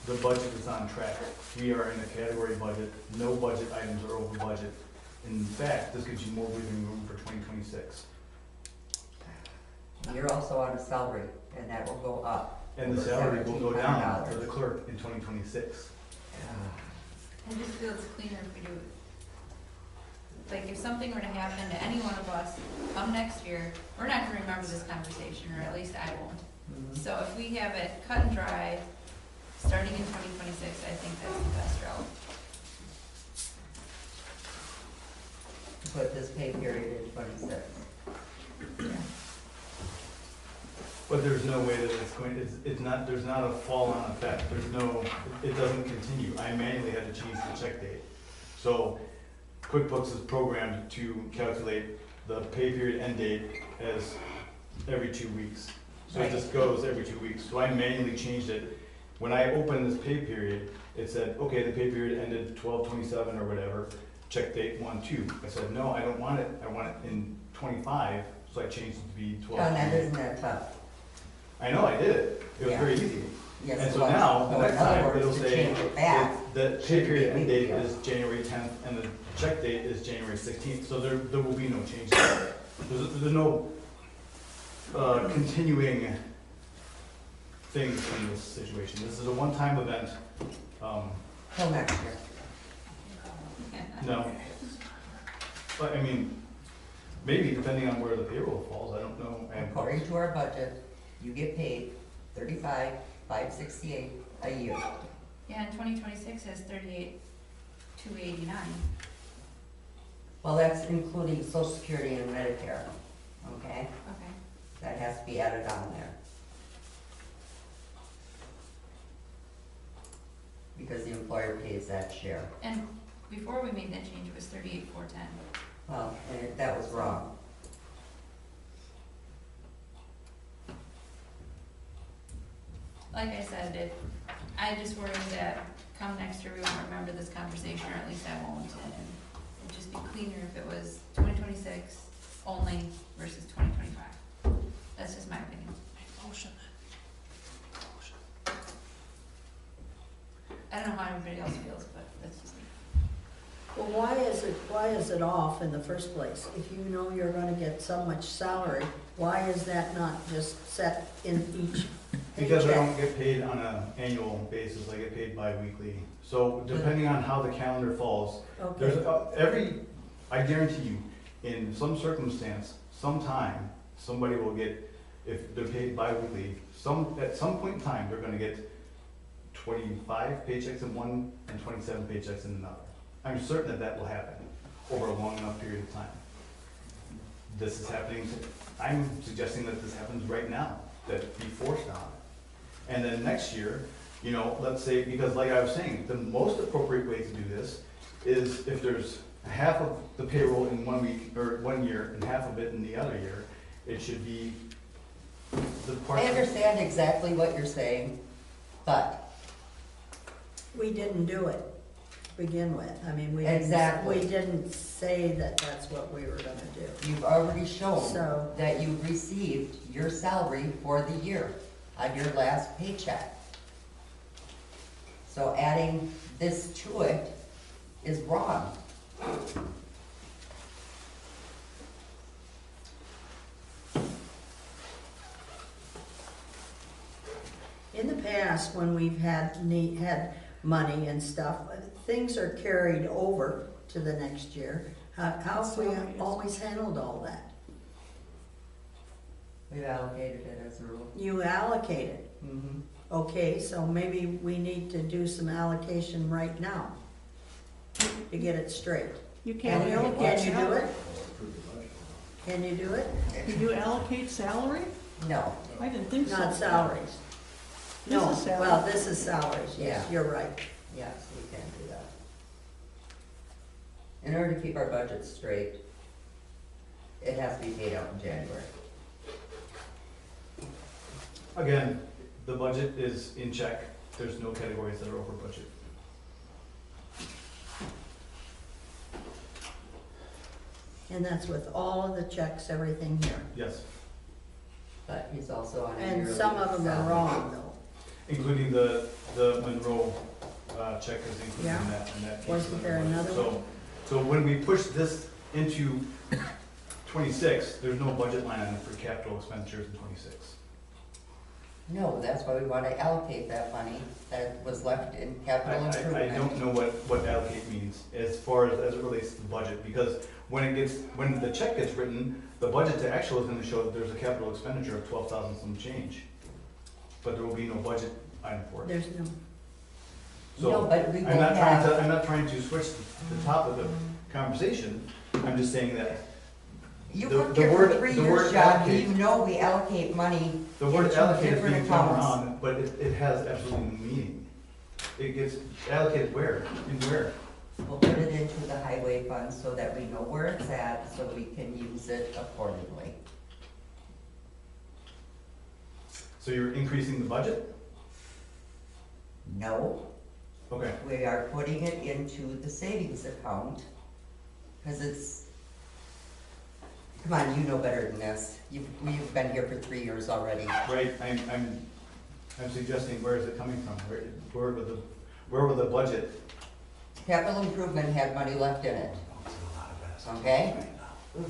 The budget is on track. We are in a category budget. No budget items are over budget. In fact, this gives you more breathing room for 2026. You're also on a salary, and that will go up. And the salary will go down for the clerk in 2026. I just feel it's cleaner if we do it. Like, if something were to happen to any one of us come next year, we're not gonna remember this conversation, or at least I won't. So if we have it cut and dry, starting in 2026, I think that's the best route. Put this pay period in 26. But there's no way that it's not, there's not a fall-on effect. It doesn't continue. I manually had to change the check date. So QuickBooks is programmed to calculate the pay period end date as every 2 weeks. So it just goes every 2 weeks. So I manually changed it. When I opened this pay period, it said, okay, the pay period ended 12/27 or whatever, check date 1/2. I said, no, I don't want it. I want it in 25, so I changed it to be 12. Oh, that isn't that tough. I know, I did it. It was Yeah. very easy. Yes, And it so was. now, the So next in other time, words, it'll to say, change it back the pay should period be end date a week is January 10th, and the check date is January 16th, so there will be no change there. There's no, continuing things in this situation. This is a one-time event. Till next year. No. But I mean, maybe depending on where the payroll falls, I don't know. And According to our budget, you get paid 35,568 a year. Yeah, and 2026 has 38,289. Well, that's including social security and Medicare, okay? Okay. That has to be added on there. Because the employer pays that share. And before we made that change, it was 38,410. Well, and that was wrong. Like I said, I just worry that come next year, we won't remember this conversation, or at least I won't, and it'd just be cleaner if it was 2026 only versus 2025. That's just my opinion. Motion. I don't know how everybody else feels, but that's just me. Well, why is it off in the first place? If you know you're gonna get so much salary, why is that not just set in each because I paycheck? don't get paid on an annual basis, I get paid bi-weekly. So depending on how the calendar falls, there's I guarantee you, in some circumstance, sometime, somebody will get, if they're paid bi-weekly, at some point in time, they're gonna get 25 paychecks in one and 27 paychecks in another. I'm certain that will happen over a long enough period of time. This is happening, I'm suggesting that this happens right now, that it be forced on. And then next year, you know, let's say, because like I was saying, the most appropriate way to do this is if there's half of the payroll in 1 week, or 1 year, and half of it in the other year, it should be the part. I understand exactly what you're saying, but We didn't do it to begin with. I mean, Exactly. we didn't say that that's what we were gonna do. you've already shown So- that you received your salary for the year on your last paycheck. So adding this to it is wrong. In the past, when we've had money and stuff, things are carried over to the next year. How have we always handled all that? We've allocated it as a rule. You allocate it. Mm-hmm. Okay, so maybe we need to do some allocation right now to get it straight. You can't And allocate Can you do salary. it? Can you do it? Can you allocate salary? No, I didn't think so. Not salaries. This No, is salary. well, this is salaries, yes, Yeah. you're right. yes, we can do that. In order to keep our budget straight, it has to be paid out in January. Again, the budget is in check, there's no categories that are over budget. And that's with all of the checks, everything here. Yes, But he's also on a And yearly some of them are salary. wrong, though. including the Monroe check is included Yeah. in that. case. Wasn't there another one? So when we push this into 26, there's no budget line item for capital expenditures in 26. No, that's why we want to allocate that money that was left in capital I improvement. don't know what allocate means as far as it relates to the budget, because when the check gets written, the budget to actual is gonna show that there's a capital expenditure of 12,000 some change. But there will be no budget item for it. There's no, So, No, but we I'm will not have, I'm not trying to switch the top of the conversation, I'm just saying that you've the- worked the here for word- 3 the years, word John, allocate- you know we allocate money the word into allocate is different being thrown accounts. around, but it has absolutely no meaning. It gets allocated where, in where? We'll put it into the highway fund so that we know where it's at, so we can use it accordingly. So you're increasing the budget? No, Okay, we are putting it into the savings account, because it's, come on, you know better than this. We've been here for 3 years already. right, I'm suggesting where is it coming from? Where will the budget? Capital improvement had money left in it. Okay?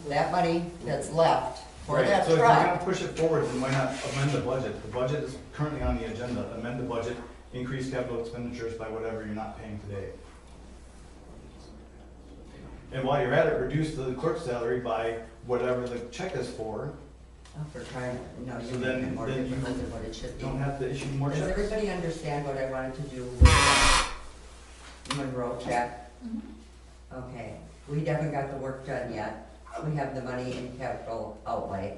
That money that's left for Right, that so if you're gonna truck. push it forward, then why not amend the budget? The budget is currently on the agenda, amend the budget, increase capital expenditures by whatever you're not paying today. And while you're at it, reduce the clerk's salary by whatever the check is for, For trying, no, So you're then- making it more then you difficult than what it should be. don't have to issue more Does checks. everybody understand what I wanted to do with the Monroe check? Okay, we haven't got the work done yet. We have the money in capital outlay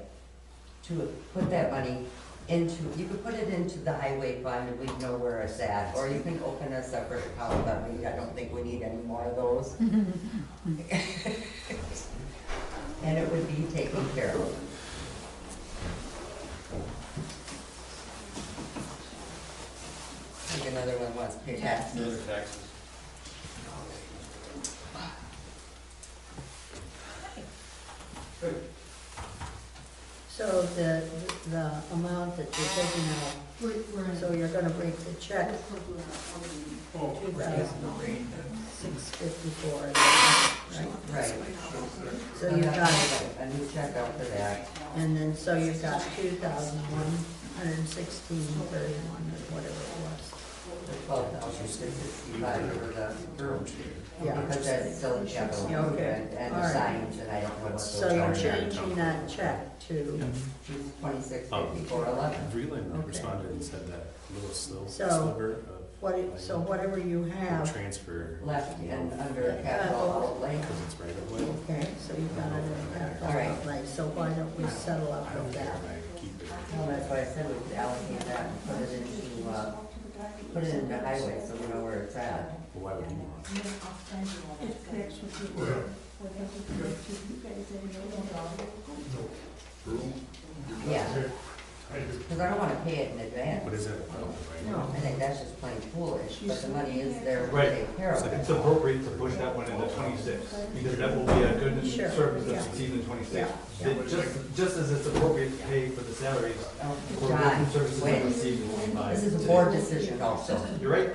to put that money into, you could put it into the highway fund and we know where it's at. Or you can open a separate account, but I don't think we need any more of those. And it would be taken care of. I think another one wants to pay taxes. Other taxes. So the amount that you're taking out, so you're gonna break the check, 2,654, right? Right. So you've got, a new check out for that. and then, so you've got 2,116.31 or whatever it was. 12,665 for the room. Yeah. Because that's still in capital Yeah, okay. and All the right. signs, and I don't know what those So you're are. changing that check to, 265411. Vreeland Okay. responded and said that little So, sliver of so whatever you have, transfer, Left and under capital outlay. because it's right away. okay, so you've got it in capital All right. outlay, so why don't we settle up with that? I keep it. Well, that's why I said we could allocate that and put it into highway, so we know where it's at. Well, why would you want? Yeah. Because I don't want to pay it in advance. What is it? No, I think that's just plain foolish, but the money is there to Right. take care of it. It's appropriate to push that one into 26, because that will be a good Sure, service yeah. that succeeds in 26. Yeah, Just as it's appropriate to pay for the salaries Oh, for John, working services wait. that receive in 25. This is a board decision also. You're right,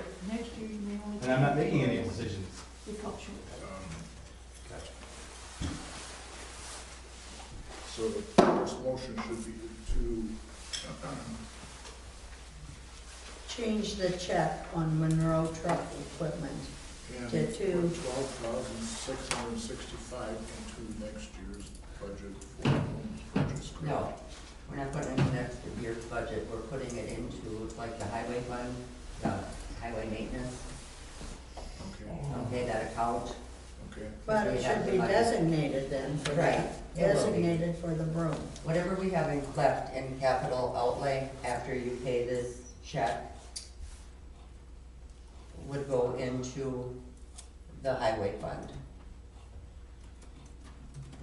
and I'm not making any decisions. So the first motion should be to, Change the check on Monroe Truck Equipment and to put 12,665 into next year's budget for homes purchase. No, we're not putting it in next year's budget, we're putting it into like the highway fund, the highway maintenance, Okay, okay, that account. okay. but it should be designated then for Right, that, it will be. designated for the broom. Whatever we have left in capital outlay after you pay this check would go into the highway fund.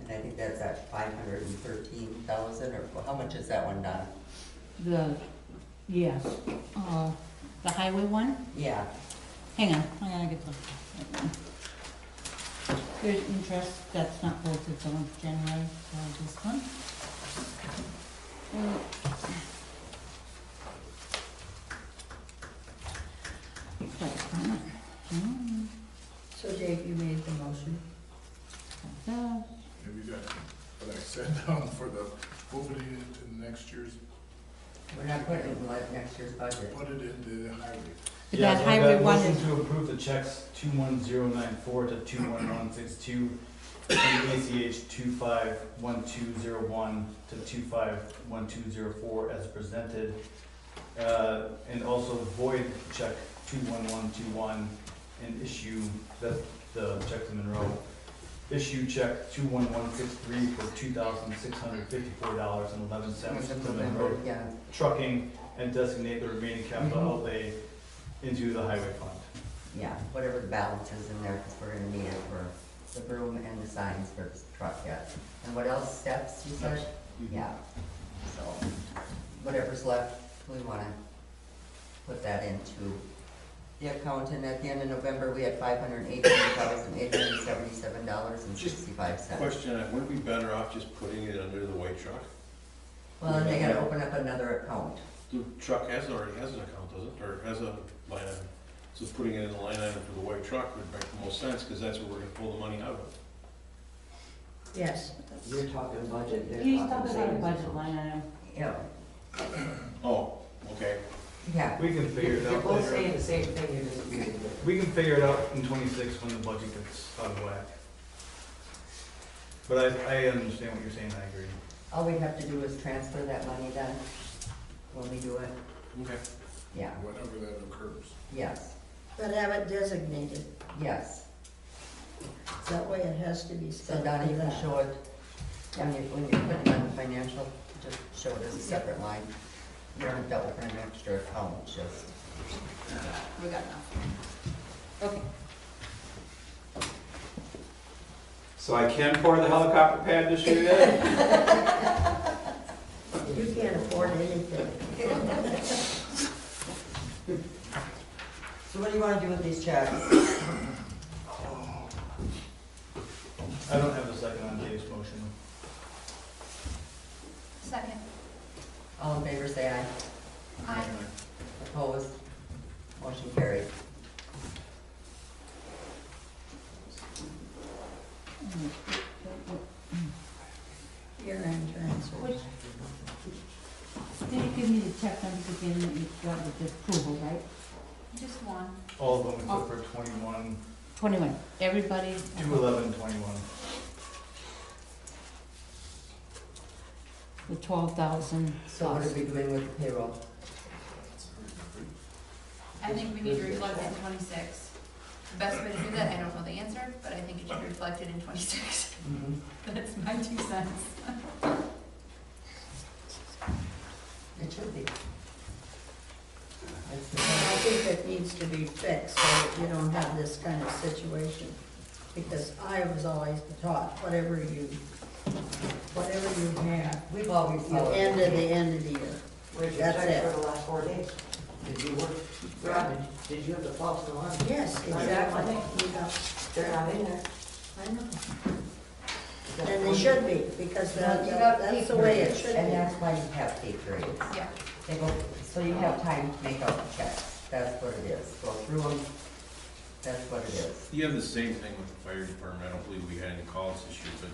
And I think that's at 513,000, or how much is that one, Donna? Yes, the highway one? Yeah, Hang on, I gotta get the. There's interest, that's not posted till January, so this one. So Dave, you made the motion? Have you got what I said down for the, moving it into next year's, we're not putting it in like next year's budget. put it into the highway? That Yeah, so I've highway got one motion is- to approve the checks 21094 to 21162, and ACH 251201 to 251204 as presented. And also void check 21121 and issue, that's the check to Monroe. Issue check 21163 for $2,654.11 to Monroe Yeah, Trucking, and designate the remaining capital outlay into the highway fund. yeah, whatever the balance is in there, because we're gonna need it for the broom and the signs for the truck yet. And what else, steps, you said? Yeah, so, whatever's left, we wanna put that into the account, and at the end of November, we had $518,877.65. Question, wouldn't it be better off just putting it under the white truck? Well, and they gotta open up another account. The truck already has an account, does it, or has a line item? So putting it in the line item for the white truck would make the most sense, because that's where we're gonna pull the money out of. Yes. You're talking budget, they're He's talking talking about a savings. budget line item. Yeah, Oh, okay. yeah. We can figure it You're out both later. saying the same thing, you're just using it. We can figure it out in 26 when the budget gets out of whack. But I understand what you're saying, I agree. All we have to do is transfer that money then, when we do it. Okay. Yeah, Whenever that occurs. yes, But have it designated. yes. That way it has to be So spent Donnie for can that. show it, when you're putting on the financial, just show it as a separate line. You don't have to open an extra account, it's just. We got enough. Okay. So I can pour the helicopter pad this year yet? You can't afford anything. So what do you wanna do with these checks? I don't have a second on Dave's motion. Second. All in favor, say aye. Aye. Opposed? Motion carried. Year-end transfer. Which, did you give me the check numbers again that you got with the approval, right? Just one. All of them except for 21, 21, everybody? 211, 21. The 12,000 So what are plus. we doing with the payroll? I think we need to reflect it in 26. The best way to do that, I don't know the answer, but I think it should be reflected in 26. That's my 2 cents. It should be. That's the I think it needs to be fixed so that you don't have this kind of situation. Because I was always taught, whatever you have, We've always you followed. end at the end of the year. Where's your That's check it. for the last 4 days? Did you work, Robin, did you have the files still on? Yes, exactly. You know, They're not in there. I know. And they should be, because You got pay that's the way it periods, should and be. that's why you have pay periods. Yeah. They go, so you have time to make out the checks, that's what it is, go through them, that's what it is. You have the same thing with the fire department. I don't believe we had any calls this year, but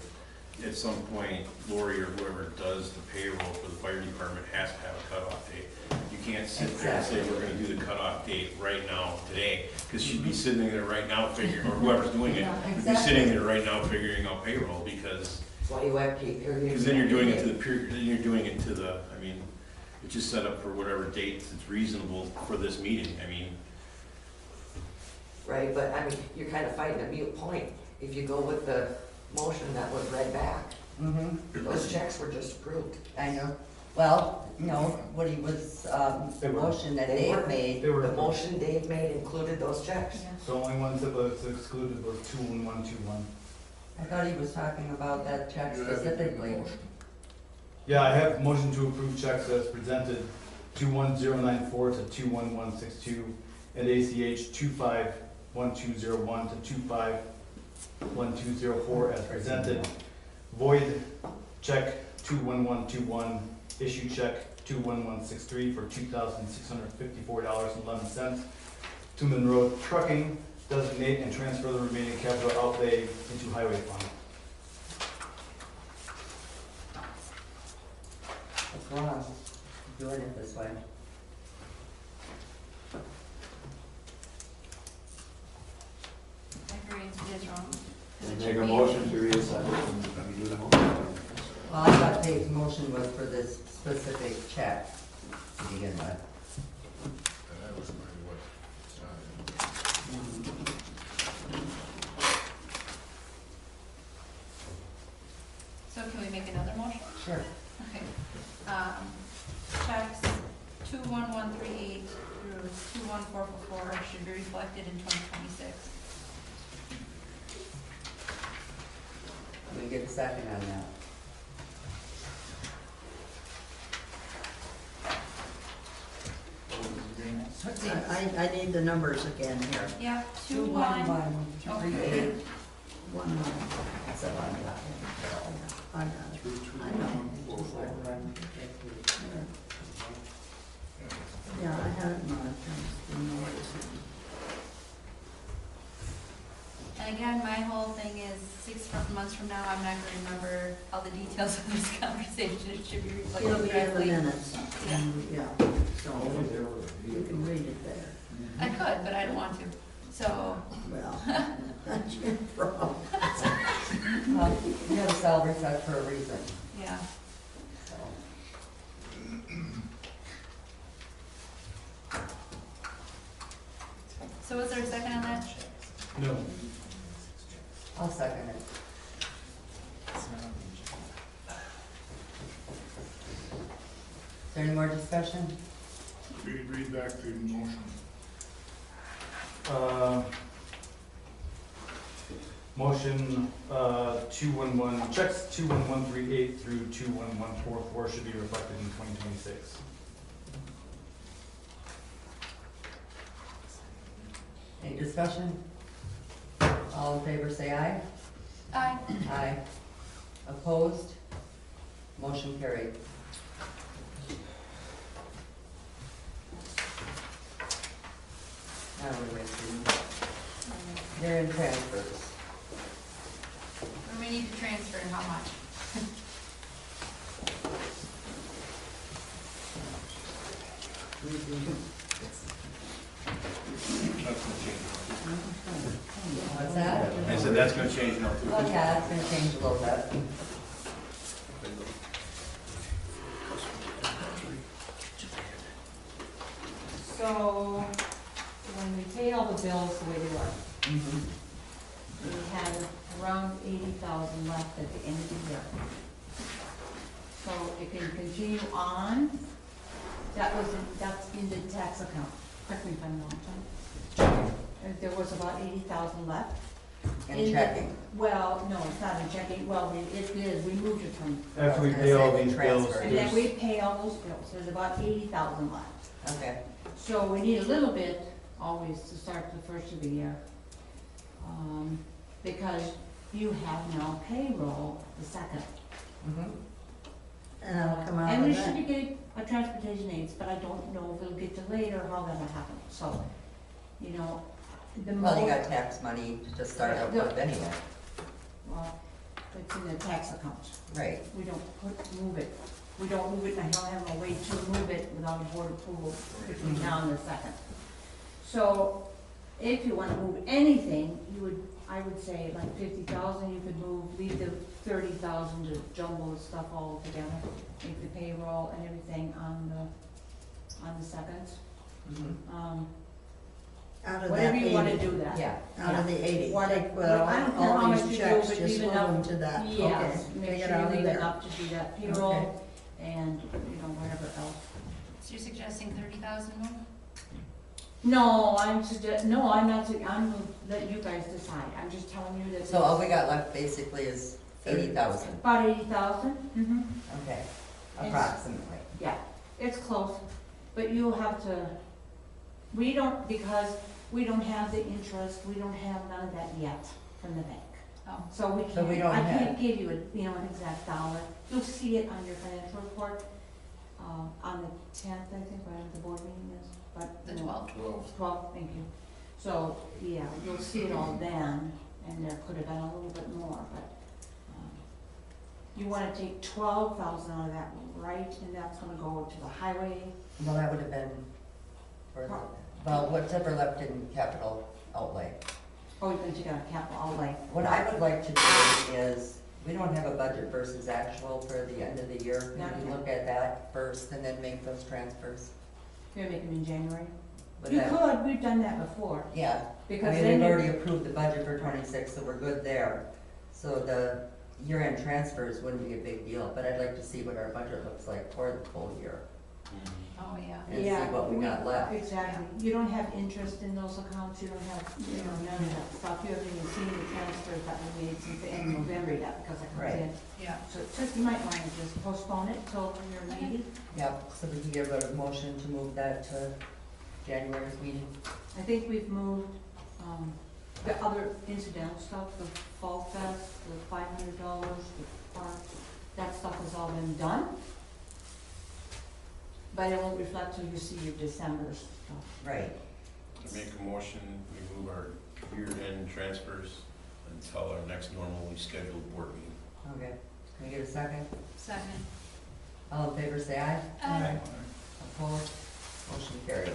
at some point, Lori or whoever does the payroll for the fire department has to have a cutoff date. You can't sit there and say, we're gonna do the cutoff date right now, today, because she'd be sitting there right now figuring, or whoever's doing it, would be sitting there right now figuring out payroll, because, That's why you have to keep your. because then you're doing it to the period, then you're doing it to the, I mean, it's just set up for whatever date that's reasonable for this meeting, I mean, Right, but I mean, you're kind of fighting a mute point. If you go with the motion that was read back, those checks were just approved. I know, well, no, what he was, the motion that They Dave were- made, They were, The motion Dave made included those checks. the only ones that was excluded was 21121. I thought he was talking about that check You have it in the specifically. motion. Yeah, I have motion to approve checks as presented, 21094 to 21162, and ACH 251201 to 251204 as presented. Void check 21121, issue check 21163 for $2,654.11 to Monroe Trucking, designate and transfer the remaining capital outlay into highway fund. What's wrong doing it this way? I agree, it is wrong. 'Cause it Make should a be- motion to reassess. We do the motion. Well, I thought Dave's motion was for this specific check to begin with. And that was my what? So can we make another motion? Sure. Okay. Checks 21138 through 21444 should be reflected in 2026. Can we get a second on that? I need the numbers again here. Yeah, 21138. One, That's a lot. I got it. I know. Yeah, I have it marked. And again, my whole thing is 6 from months from now, I'm not gonna remember all the details of this conversation, it should be reflected It'll be in the correctly. minutes. Yeah. Yeah, so you can read it there. I could, but I don't want to, so, Well, that's your problem. Well, you have a salary set for a reason, yeah. so. So was there a second on that? No. I'll second it. Is there any more discussion? Read back the motion. Motion, 211, checks 21138 through 21144 should be reflected in 2026. Any discussion? All in favor, say aye. Aye. Aye. Opposed? Motion carried. Now we're wasting. They're in transfers. Or we need to transfer and how much? What's that? I said that's gonna change now too. Oh, yeah, it's gonna change a little bit. So, when we pay all the bills the way they were, we had around 80,000 left at the end of the year. So it can continue on, that's in the tax account, correct me if I'm wrong, John. And there was about 80,000 left. And In the- checking. Well, no, it's not in checking, well, it is, we moved it from, After we I was pay gonna all say these bills, transfer. and then there's, we pay all those bills, there's about 80,000 left. Okay. So we need a little bit always to start the first of the year. Because you have now payroll the second. Mhm. And it'll come out And of we should that. be getting a transportation aids, but I don't know if it'll get delayed or how that'll happen. So, you know, the more. Well, you got tax money to start out with anyway. Well, it's in the tax account. Right. We don't move it. We don't move it, and I don't have a way to move it without a board approval between now and the second. So if you want to move anything, I would say like 50,000, you could move, leave the 30,000 to jumble the stuff all together. Make the payroll and everything on the second. Out of Whatever that you want to 80. do that. Yeah. Out of the 80. What- Take, well, I don't know how all much these you do, checks, but just leave move enough. them to that. Yes, Okay. make Take it sure out you of leave there. enough to do that Okay. payroll and, whatever else. So you're suggesting 30,000 more? No, I'm not, I'm gonna let you guys decide, I'm just telling you that. So all we got left basically is 80,000. About 80,000, Okay. It's- Approximately. yeah, it's close, but you'll have to, because we don't have the interest, we don't have none of that yet from the bank. Oh. So we So we can't, don't I have- can't give you an exact dollar, you'll see it on your financial report, on the 10th, I think, right, the board meeting is, but. The you know, 12th? 12, thank you. So, yeah, you'll see it all then, and there could have been a little bit more, but, you wanna take 12,000 out of that, right, and that's gonna go to the highway. Well, that would have been, well, whatever left in capital outlay. Oh, you're gonna take out capital outlay. What I would like to do is, we don't have a budget versus actual for the end of the year. Not Maybe yet. look at that first and then make those transfers. You're gonna make them in January? Would You that- could, we've done that before. Yeah, I Because mean, then we've you- already approved the budget for 26, so we're good there. So the year-end transfers wouldn't be a big deal, but I'd like to see what our budget looks like for the full year Oh, yeah. and see Yeah, what we got left. Exactly. You don't have interest in those accounts, you don't have, none of that stuff. You haven't even seen the transfers that we made since the end of November yet, because it comes Right. in. Yeah. So just, you might want to just postpone it till your meeting. Yep, so we can give a motion to move that to January's meeting. I think we've moved, the other incidental stuff, the Fall Fest, the $500, the park, that stuff has all been done. But it won't reflect till you see your December stuff. Right. I make a motion, we move our year-end transfers until our next normally scheduled board meeting. Okay, can I get a second? Second. All in favor, say aye. Aye. Opposed? Motion carried.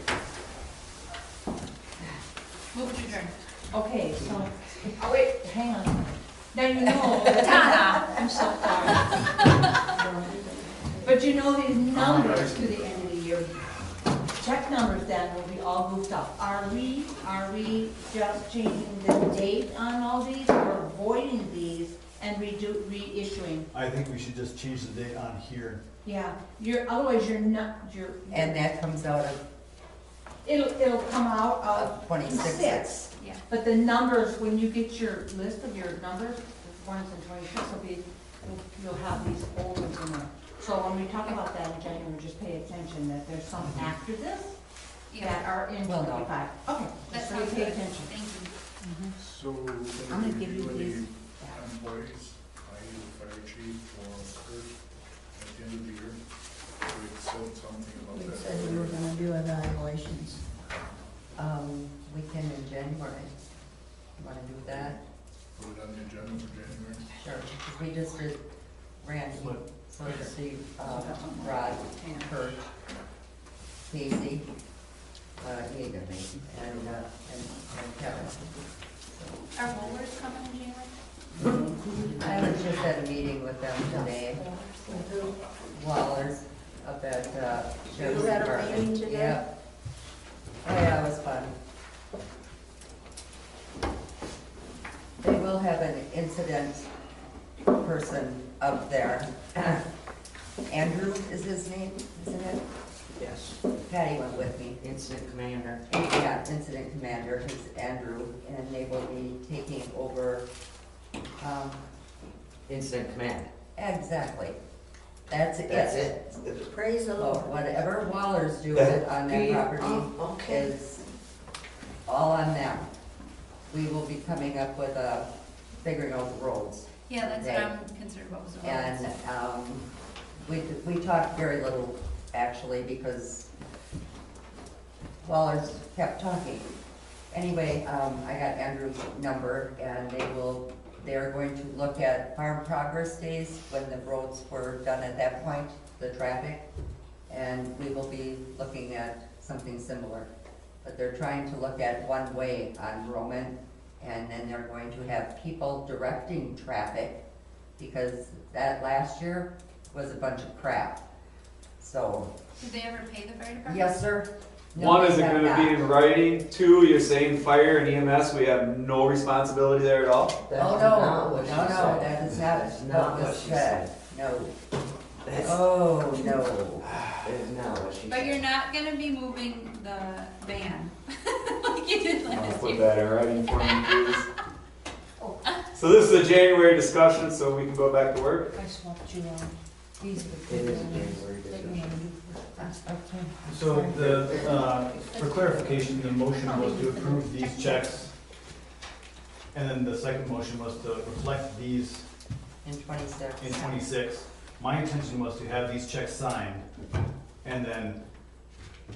Move to adjourn. Okay, so, Oh, wait. hang on. Now you know. Donna. I'm so sorry. But you know these numbers to the end of the year, check numbers then will be all goofed up. Are we just changing the date on all these or avoiding these and reissuing? I think we should just change the date on here. Yeah, otherwise you're not, And that comes out of it'll come out of 26. six. Yeah. But the numbers, when you get your list of your numbers, the ones in 26 will be, you'll have these old ones in there. So when we talk about that in January, just pay attention that there's some after this that are in Well, no. 25. Okay, That just so sounds you pay good. attention. Thank you. So, I'm gonna give you any these. employees, i.e. the fire chief or Kurt, at the end of the year? We said something about We that. said we were gonna do evaluations. We can in January. You wanna do that? Put it on the agenda for January. Sure. 'Cause we just did Randy, so let's see, Rod, Kurt, Casey, Egan, and Kevin. Are rollers coming in January? I was just at a meeting with them today, Wallers, up at, Sheriff's You had a Department. meeting today? Yep. Oh, yeah, it was fun. They will have an incident person up there. Andrew is his name, isn't it? Yes, Patty went with me. incident commander. Yeah, incident commander is Andrew, and they will be taking over, Incident command. exactly. That's it. That's it. Praise the So Lord. whatever Waller's doing on that property Oh, okay. is all on them. We will be coming up with figuring out the roads. Yeah, that's what I'm concerned about, was the roads. And, we talked very little, actually, because Waller's kept talking. Anyway, I got Andrew's number, and they're going to look at farm progress days, when the roads were done at that point, the traffic, and we will be looking at something similar. But they're trying to look at one way on Roman, and then they're going to have people directing traffic, because that last year was a bunch of crap. So, Did they ever pay the fire department? yes, sir. No, One, is they it have gonna be not. in writing? Two, you're saying fire and EMS, we have no responsibility there at all? That's Oh, not no, what no, she no, said. that is That's not not what what was she said. said. No. That's, Oh, no. that is not what she But said. you're not gonna be moving the van like you did last Put year. that in writing for me, please. So this is a January discussion, so we can go back to work? I swapped you on these. It is a January discussion. So for clarification, the motion was to approve these checks, and then the second motion was to reflect these In 26. in 26. My intention was to have these checks signed, and then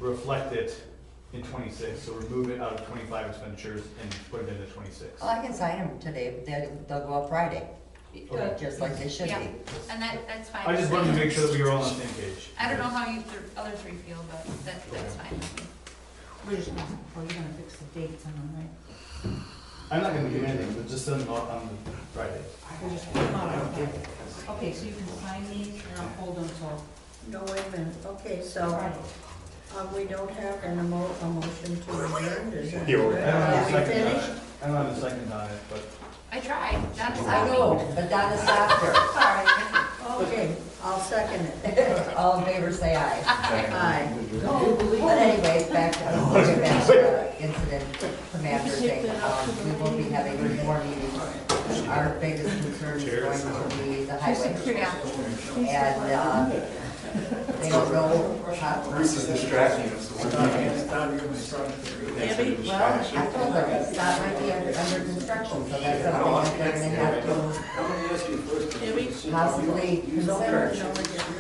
reflect it in 26, so remove it out of 25 expenditures and put it into 26. Well, I can sign them today, but they'll go up Friday, just like they should Yeah. be. And that's fine. I just wanted to make sure that we were all on the same page. I don't know how you, the other three feel, but that's fine. We're just, you're gonna fix the dates on them, right? I'm not gonna do anything, but just send them out on the Friday. We're just, okay, so you can sign these and I'll hold them till No, wait a minute. Okay, so, Friday. we don't have a motion to adjourn, is that? You I don't have a Are we second on finished? it. I don't have a second on it, but I tried, Donna I stopped me. know, but Donna stopped her. Sorry. Okay, I'll second it. All in favor, say aye. Aye. But anyways, back to incident commander thing, we will be having more meetings. Our biggest concern is going to be the highway. And, they don't know how. Bruce is distracting us. Abby? Well, I told them, it's not might be under construction, so that's something that they're gonna have to Abby? possibly consider. No, we get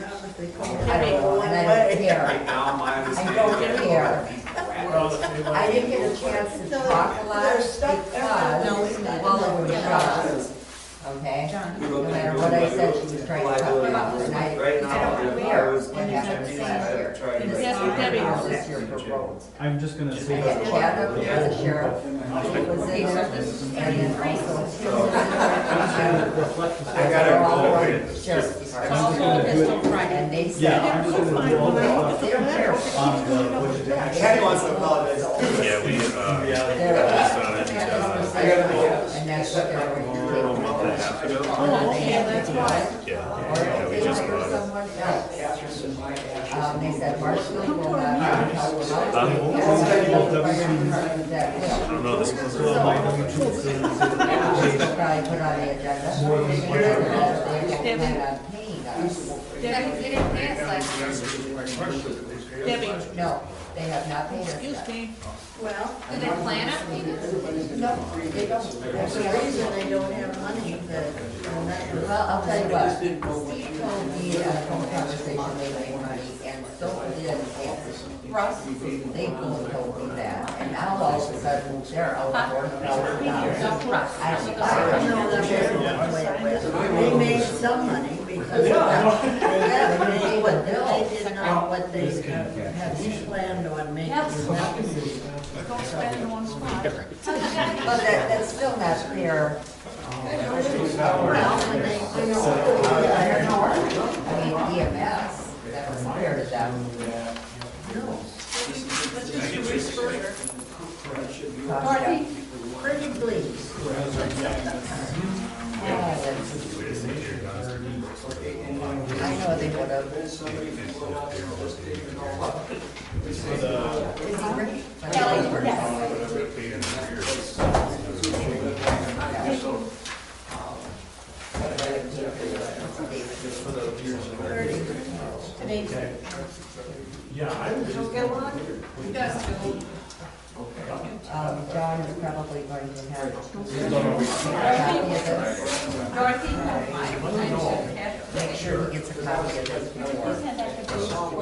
nervous, they call it. I don't know, and I don't care. Right now, my I understanding. don't care. I didn't get a chance to talk a lot because Paula was shocked. Okay? No matter what I said, she was trying to cut me off, and I don't care what happened last year. This year for roads. I'm just gonna I say had that. Chad up there, the sheriff, he was in there, and then also. I gotta go. Sheriff's I'm just gonna do it. And they said. Yeah, I'm just gonna do all the They don't care. stuff on the budget. Patty wants to apologize. Yeah, we, And that's what they're going to do. a month and a half ago. Oh, okay, that's why. Yeah, we just bought it. Someone else. They said Marshall will not help them out. I That don't know, this one's a will. little. We'll probably put on the agenda. They plan on paying us. They didn't pay us last year. Debbie, No, they have not paid us excuse yet. me. Well, Do they plan on paying us? No, they don't. there's a reason they don't have money Well, I'll tell you what, Steve told me at a phone conversation they made money, and so did Russ. They both told me that, and now all of a sudden, they're out $4,000. I don't No, they made some money because of that. They did not what they had planned on making. Don't spend in one spot. But that's still not fair. Well, when they, I mean, EMS, that was fair to them. Let's just do this further. Dorothy, pretty please. I know they would have. John is probably going to have. Make sure he gets a copy of this before.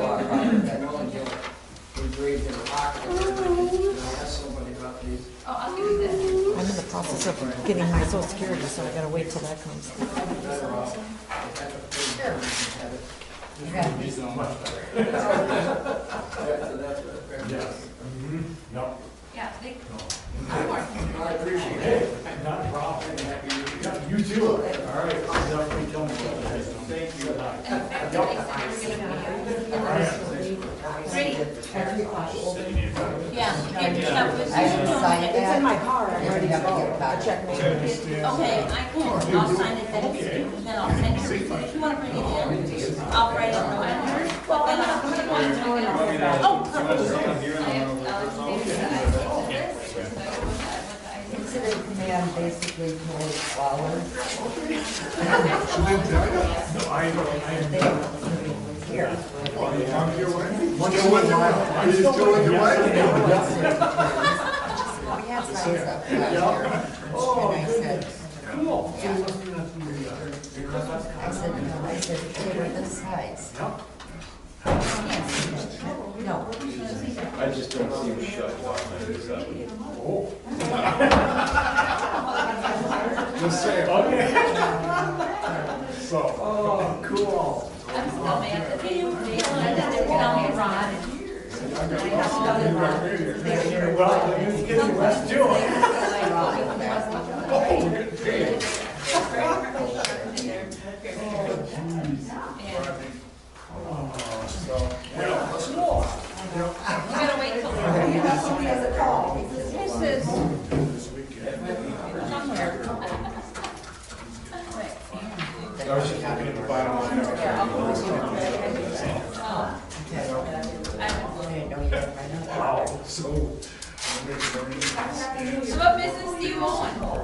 Oh, I'll give you this. I'm in the process of getting my social security, so I gotta wait till that comes. Sure. Yeah. Yeah, they, I appreciate it. Not a problem. You too. All right. Definitely come. Thank you. and the fact that they said they were gonna be, ready. Yeah, get your stuff with I didn't you. sign It's in that. my car, I'm ready to Have to go. get a I copy. checked my. Okay, I can, I'll sign it then, then I'll send you, if you wanna bring it in, I'll write it on my hand. Well, then I'll put it on. Oh, perfect. Incident command basically told Waller. Here. Are you still with your wife? We had signed stuff last year. And I said, I said, they were this size. No. I just don't see him shut off. Just say, okay. So. Oh, cool. I'm still mad that they were down here, Ron. Well, it's getting less joy. You gotta wait till. This is somewhere. I was just looking at the bottom line. Wow, so. So what business do you own?